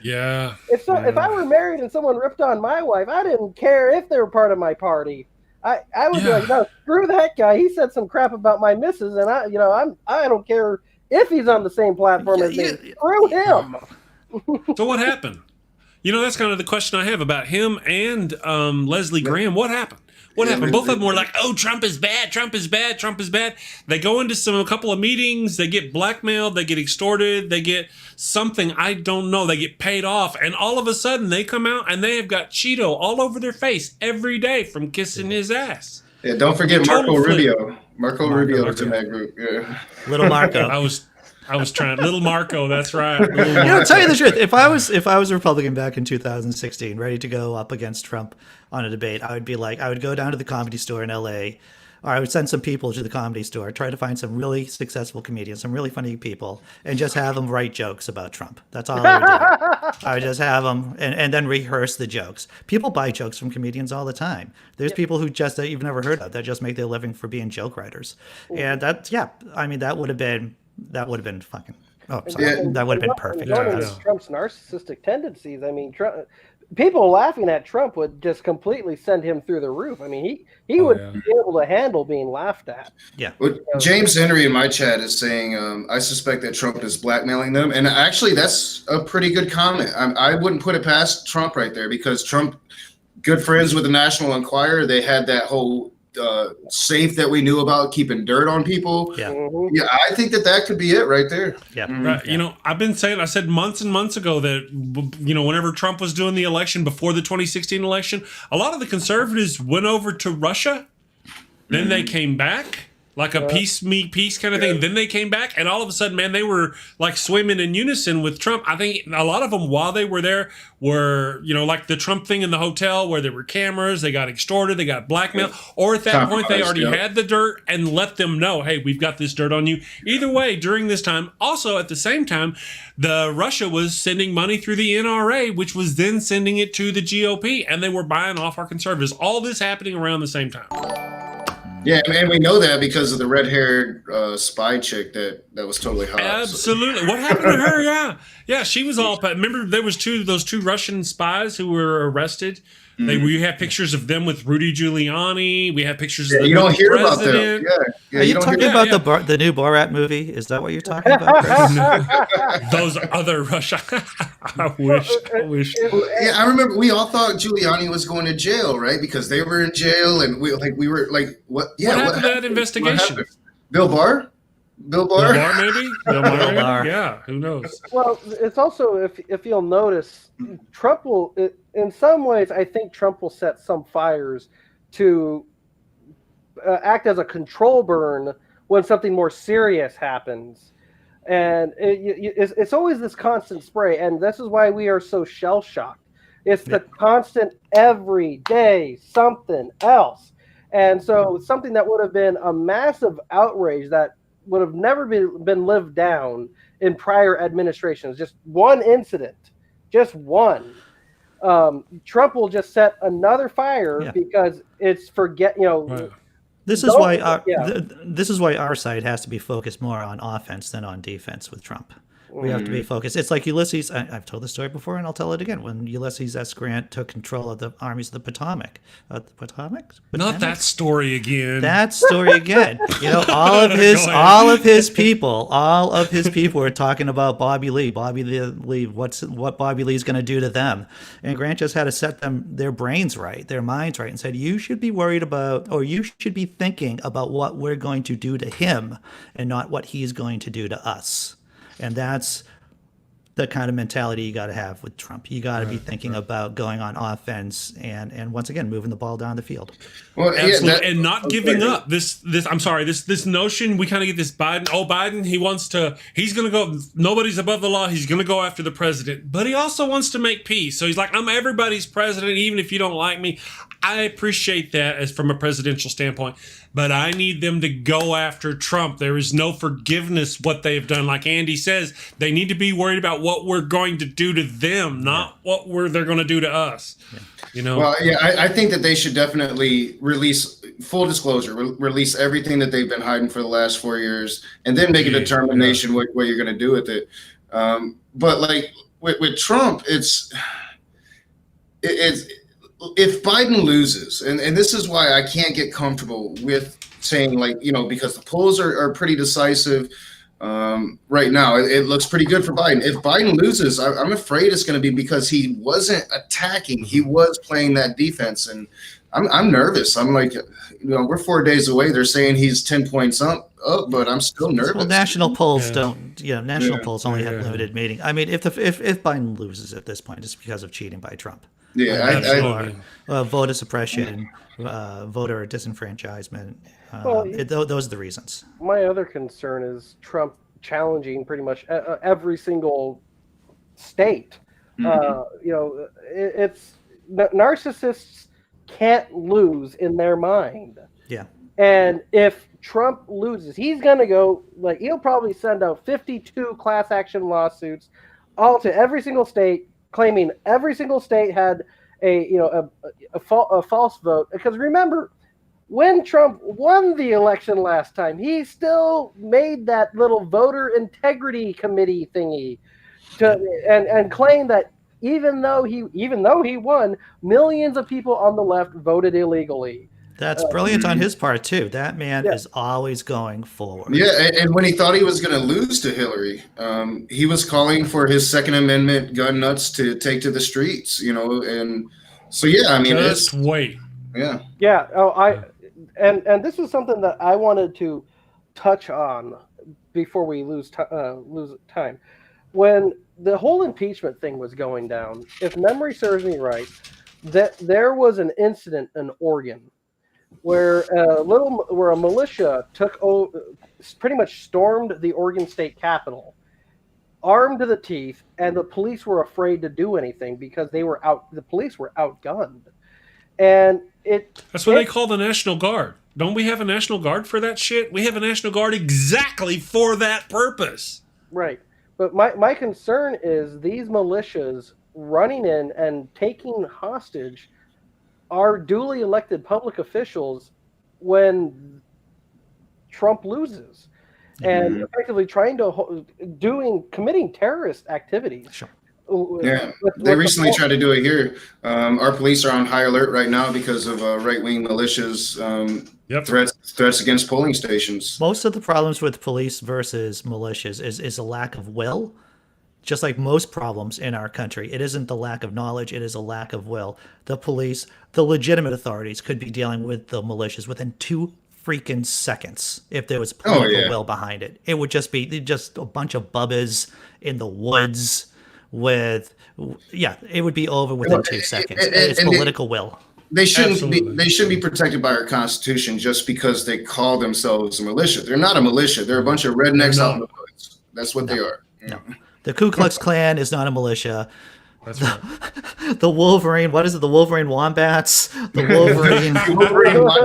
Yeah. If I were married and someone ripped on my wife, I didn't care if they were part of my party. I would be like, no, screw that guy. He said some crap about my missus, and I don't care if he's on the same platform as me. Screw him. So what happened? That's kind of the question I have about him and Leslie Graham. What happened? What happened? Both of them were like, oh, Trump is bad, Trump is bad, Trump is bad. They go into a couple of meetings, they get blackmailed, they get extorted, they get something, I don't know, they get paid off, and all of a sudden they come out and they have got Cheeto all over their face every day from kissing his ass. Yeah, don't forget Marco Rubio. Marco Rubio was in that group. Yeah. Little Marco. I was trying. Little Marco, that's right. Tell you the truth. If I was a Republican back in 2016, ready to go up against Trump on a debate, I would go down to the Comedy Store in LA, or I would send some people to the Comedy Store, try to find some really successful comedians, some really funny people, and just have them write jokes about Trump. That's all I would do. I would just have them and then rehearse the jokes. People buy jokes from comedians all the time. There's people who just that you've never heard of that just make their living for being joke writers. And that would have been fucking. Oh, sorry. That would have been perfect. Trump's narcissistic tendencies. I mean, people laughing at Trump would just completely send him through the roof. I mean, he would be able to handle being laughed at. Yeah. Well, James Henry in my chat is saying, I suspect that Trump is blackmailing them. And actually, that's a pretty good comment. I wouldn't put it past Trump right there, because Trump, good friends with the National Enquirer, they had that whole safe that we knew about, keeping dirt on people. Yeah. Yeah, I think that could be it right there. Yeah. Right. You know, I said months and months ago that, you know, whenever Trump was doing the election before the 2016 election, a lot of the conservatives went over to Russia. Then they came back, like a peace kind of thing. Then they came back, and all of a sudden, man, they were like swimming in unison with Trump. I think a lot of them, while they were there, were, you know, like the Trump thing in the hotel where there were cameras, they got extorted, they got blackmailed, or at that point, they already had the dirt and let them know, hey, we've got this dirt on you. Either way, during this time, also at the same time, Russia was sending money through the NRA, which was then sending it to the GOP, and they were buying off our conservatives. All this happening around the same time. Yeah, and we know that because of the red-haired spy chick that was totally hot. Absolutely. What happened to her? Yeah, she was all. Remember, there was those two Russian spies who were arrested. We have pictures of them with Rudy Giuliani. We have pictures of them. You don't hear president. about them. Yeah, Are you talking about the new Borat movie? Is that what you're talking about, Chris? Those other Russia. I wish. Yeah, I remember we all thought Giuliani was going to jail, right? Because they were in jail, and we were like, what? Yeah, what happened to that investigation? Bill Barr, maybe. Bill Barr. Yeah, who knows? Well, it's also, if you'll notice, Trump will, in some ways, I think Trump will set some fires to act as a control burn when something more serious happens. And it's always this constant spray. And this is why we are so shell-shocked. It's the constant, every day, something else. And so something that would have been a massive outrage that would have never been lived down in prior administrations, just one incident, just one. Trump will just set another fire because it's Right. This is why this is why our side has to be focused more on offense than on defense with Trump. We have to be focused. It's like Ulysses. I've told the story before, and I'll tell it again. When Ulysses S. Grant took control of the armies of the Potomac. Not that story again. That story again. You know, all of his people were talking about Bobby Lee. Bobby Lee. What Bobby Lee's going to do to them? And Grant just had to set their brains right, their minds right, and said, you should be worried about, or you should be thinking about what we're going to do to him, and not what he's going to do to us. And that's the kind of mentality you got to have with Trump. You got to be thinking about going on offense and once again moving the ball down the field. Well, absolutely, and not giving up. This notion we kind of get this Biden. Oh, Biden, he's going to go. Nobody's above the law. He's going to go after the president, but he also wants to make peace. So he's like, I'm everybody's president, even if you don't like me. I appreciate that as from a presidential standpoint, but I need them to go after Trump. There is no forgiveness what they've done. Like Andy says, they need to be worried about what we're going to do to them, not what they're going to do to us. Yeah. You know. Well, yeah, I think that they should definitely release full disclosure, release everything that they've been hiding for the last 4 years, and then make a determination what you're going to do with it. But like with Trump, it's if Biden loses, and this is why I can't get comfortable with saying, like, you know, because the polls are pretty decisive right now. It looks pretty good for Biden. If Biden loses, I'm afraid it's going to be because he wasn't attacking. He was playing that defense, and I'm nervous. I'm like, you know, we're 4 days away. They're saying he's 10 points up, but I'm still nervous. Well, national polls don't. National polls only have limited meaning. I mean, if Biden loses at this point, it's because of cheating by Trump. Yeah, voter suppression, voter disenfranchisement. Those are the reasons. My other concern is Trump challenging pretty much every single state. It's narcissists can't lose in their mind. Yeah. And if Trump loses, he's going to go, like, he'll probably send out 52 class action lawsuits all to every single state, claiming every single state had a false vote. Because remember, when Trump won the election last time, he still made that little voter integrity committee thingy and claimed that even though he won, millions of people on the left voted illegally. That's brilliant on his part too. That man is always going forward. Yeah, and when he thought he was going to lose to Hillary, he was calling for his Second Amendment gun nuts to take to the streets. And so I mean, just wait. Yeah. Yeah. Oh, and this is something that I wanted to touch on before we lose time. When the whole impeachment thing was going down, if memory serves me right, that there was an incident in Oregon where a militia pretty much stormed the Oregon State Capitol, armed to the teeth, and the police were afraid to do anything because the police were outgunned. And that's what they call the National Guard. Don't we have a National Guard for that shit? We have a National Guard exactly for that purpose. Right. But my concern is these militias running in and taking hostage are duly elected public officials when Trump loses, and effectively committing terrorist activities. Sure. Yeah, they recently tried to do it here. Our police are on high alert right now because of right-wing militias threats against polling stations. Most of the problems with police versus militias is a lack of will. Just like most problems in our country, it isn't the lack of knowledge, it is a lack of will. The police, the legitimate authorities, could be dealing with the militias within 2 freaking seconds if there was political will behind it. It would just be a bunch of bubbas in the woods it would be over within 2 seconds. It's political will. They shouldn't be protected by our Constitution just because they call themselves a militia. They're not a militia. They're a bunch of rednecks out in the woods. That's what they are. No. The Ku Klux Klan is not a militia. That's right. The Wolverine, what is it? The Wolverine Wombats? The Wolverine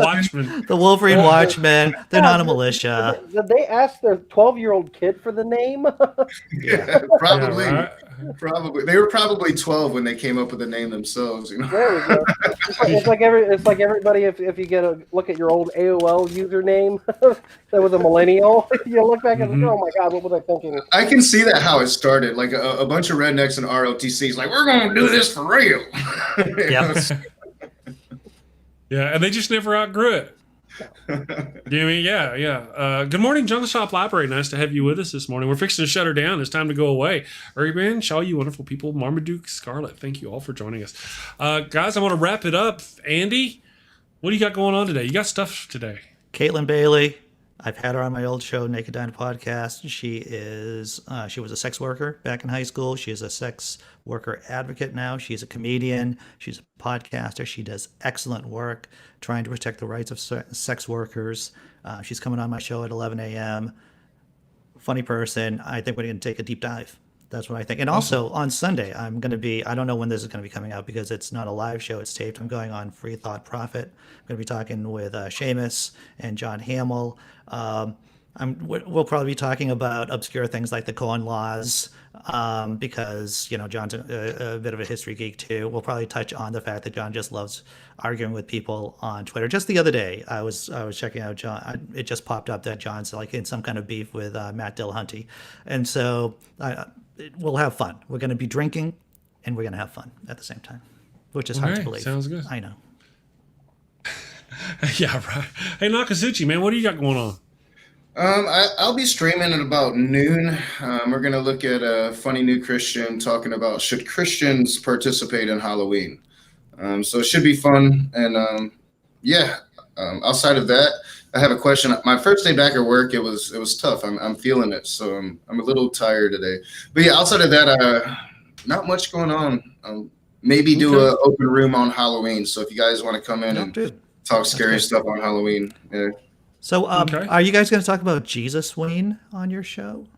Watchmen. The Wolverine Watchmen. They're not a militia. Did they ask their 12-year-old kid for the name? Yeah, probably. Yeah, right? Probably. They were probably 12 when they came up with the name themselves. There we go. It's like everybody. If you look at your old AOL username, that was a millennial. You look back and oh my God, what was I thinking? I can see that how it started. Like a bunch of rednecks and ROTCs, like we're going to do this for real. Yeah, and they just never outgrew it. Good morning, Jungle Shop Library. Nice to have you with us this morning. We're fixing to shut her down. It's time to go away. Urban, Shaw, you wonderful people. Marmaduke, Scarlet, thank you all for joining us. Guys, I want to wrap it up. Andy, what do you got going on today? You got stuff today. Caitlin Bailey. I've had her on my old show, Naked Dine Podcast. She was a sex worker back in high school. She is a sex worker advocate now. She's a comedian. She's a podcaster. She does excellent work trying to protect the rights of sex workers. She's coming on my show at 11 a.m. Funny person. I think we're going to take a deep dive. That's what I think. And also on Sunday, I'm going to be, I don't know when this is going to be coming out because it's not a live show, it's taped. I'm going on Free Thought Profit. I'm going to be talking with Seamus and John Hamill. We'll probably be talking about obscure things like the Cohen laws because, John's a bit of a history geek too. We'll probably touch on the fact that John just loves arguing with people on Twitter. Just the other day, I was checking out John. It just popped up that John's like in some kind of beef with Matt Dillahunty. And so we'll have fun. We're going to be drinking and we're going to have fun at the same time, which is hard to believe. Sounds good. I know. Yeah, right. Hey, Nokasuchi, man, what do you got going on? I'll be streaming at about noon. We're going to look at a funny new Christian talking about should Christians participate in Halloween. So it should be fun. And outside of that, I have a question. My first day back at work, it was tough. I'm feeling it. So I'm a little tired today. But yeah, outside of that, not much going on. Maybe do an open room on Halloween. So if you guys want to come in and talk scary stuff on Halloween. Yeah. So are you guys going to talk about Jesus Wayne on your show?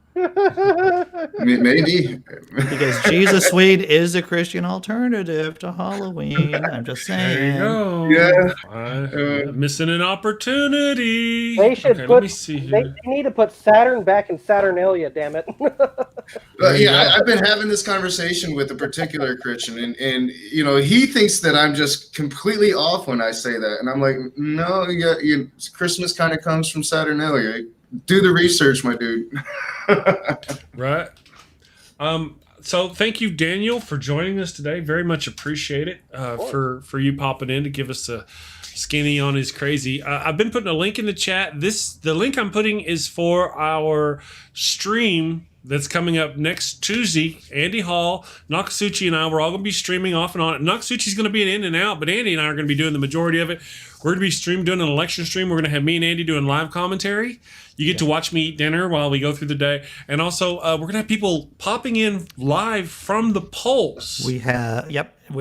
Maybe. Because Jesus Sweet is a Christian alternative to Halloween. I'm just saying. There you go. Yeah. Missing an opportunity. They should Let me see they here. need to put Saturn back in Saturnalia, damn it. I've been having this conversation with a particular Christian, and he thinks that I'm just completely off when I say that, and I'm like, no, Christmas kind of comes from Saturnalia. Do the research, my dude. Right. So thank you, Daniel, for joining us today. Very much appreciate it. For you popping in to give us a skinny on his crazy. I've been putting a link in the chat. The link I'm putting is for our stream that's coming up next Tuesday. Andy Hall, Nokasuchi, and I, we're all going to be streaming off and on. Nokasuchi's going to be an in and out, but Andy and I are going to be doing the majority of it. We're going to be doing an election stream. We're going to have me and Andy doing live commentary. You get to watch me eat dinner while we go through the day. And also, we're going to have people popping in live from the polls. We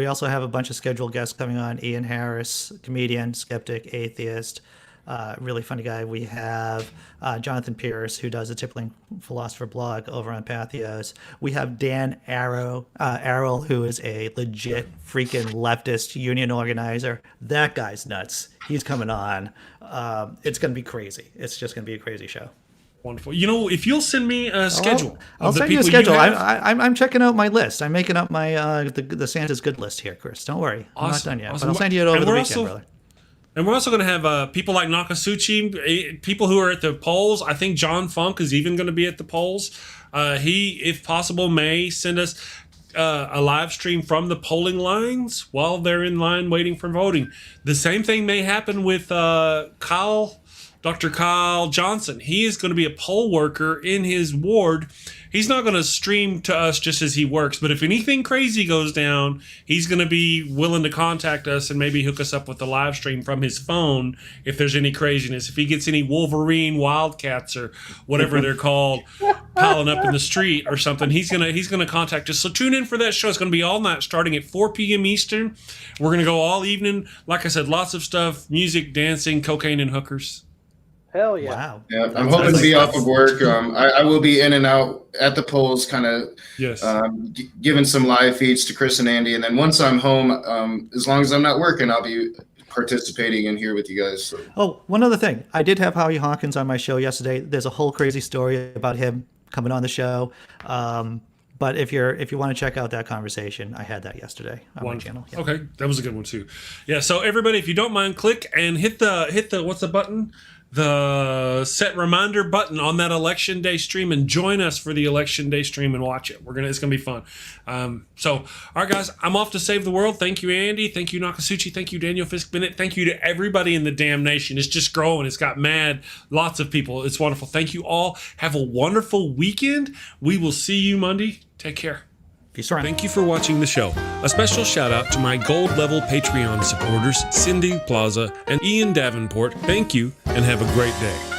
also have a bunch of scheduled guests coming on. Ian Harris, comedian, skeptic, atheist, really funny guy. We have Jonathan Pierce, who does a Tippling Philosopher blog over on Pathos. We have Dan Arrell, who is a legit freaking leftist union organizer. That guy's nuts. He's coming on. It's going to be crazy. It's just going to be a crazy show. Wonderful. If you'll send me a schedule. I'll send you a schedule. I'm checking out my list. I'm making up my the Santa's good list here, Chris. Don't worry. Awesome. I'm not done yet. Awesome. But I'll send you it over the weekend, brother. And we're also going to have people like Nokasuchi, people who are at the polls. I think John Funk is even going to be at the polls. He, if possible, may send us a live stream from the polling lines while they're in line waiting for voting. The same thing may happen with Dr. Kyle Johnson. He is going to be a poll worker in his ward. He's not going to stream to us just as he works, but if anything crazy goes down, he's going to be willing to contact us and maybe hook us up with a live stream from his phone if there's any craziness. If he gets any Wolverine Wildcats or whatever they're called piling up in the street or something, he's gonna contact us. So tune in for that show. It's going to be all night starting at 4 p.m. Eastern. We're going to go all evening. Like I said, lots of stuff, music, dancing, cocaine, and hookers. Hell yeah. Wow. Yeah, I'm hoping to be off of work. I will be in and out at the polls, kind of giving some live feeds to Chris and Andy. And then once I'm home, as long as I'm not working, I'll be participating in here with you guys. So. Oh, one other thing. I did have Howie Hawkins on my show yesterday. There's a whole crazy story about him coming on the show. But if you want to check out that conversation, I had that yesterday on my channel. Yeah. Okay, that was a good one too. Yeah, so everybody, if you don't mind, click and hit the what's the button? The set reminder button on that election day stream and join us for the election day stream and watch it. It's gonna be fun. So all right, guys, I'm off to save the world. Thank you, Andy. Thank you, Nokasuchi. Thank you, Daniel, Fisk, Bennett. Thank you to everybody in the damn nation. It's just growing. It's got lots of people. It's wonderful. Thank you all. Have a wonderful weekend. We will see you Monday. Take care. Thank you for watching the show. A special shout out to my gold level Patreon supporters, Cindy Plaza and Ian Davenport. Thank you and have a great day.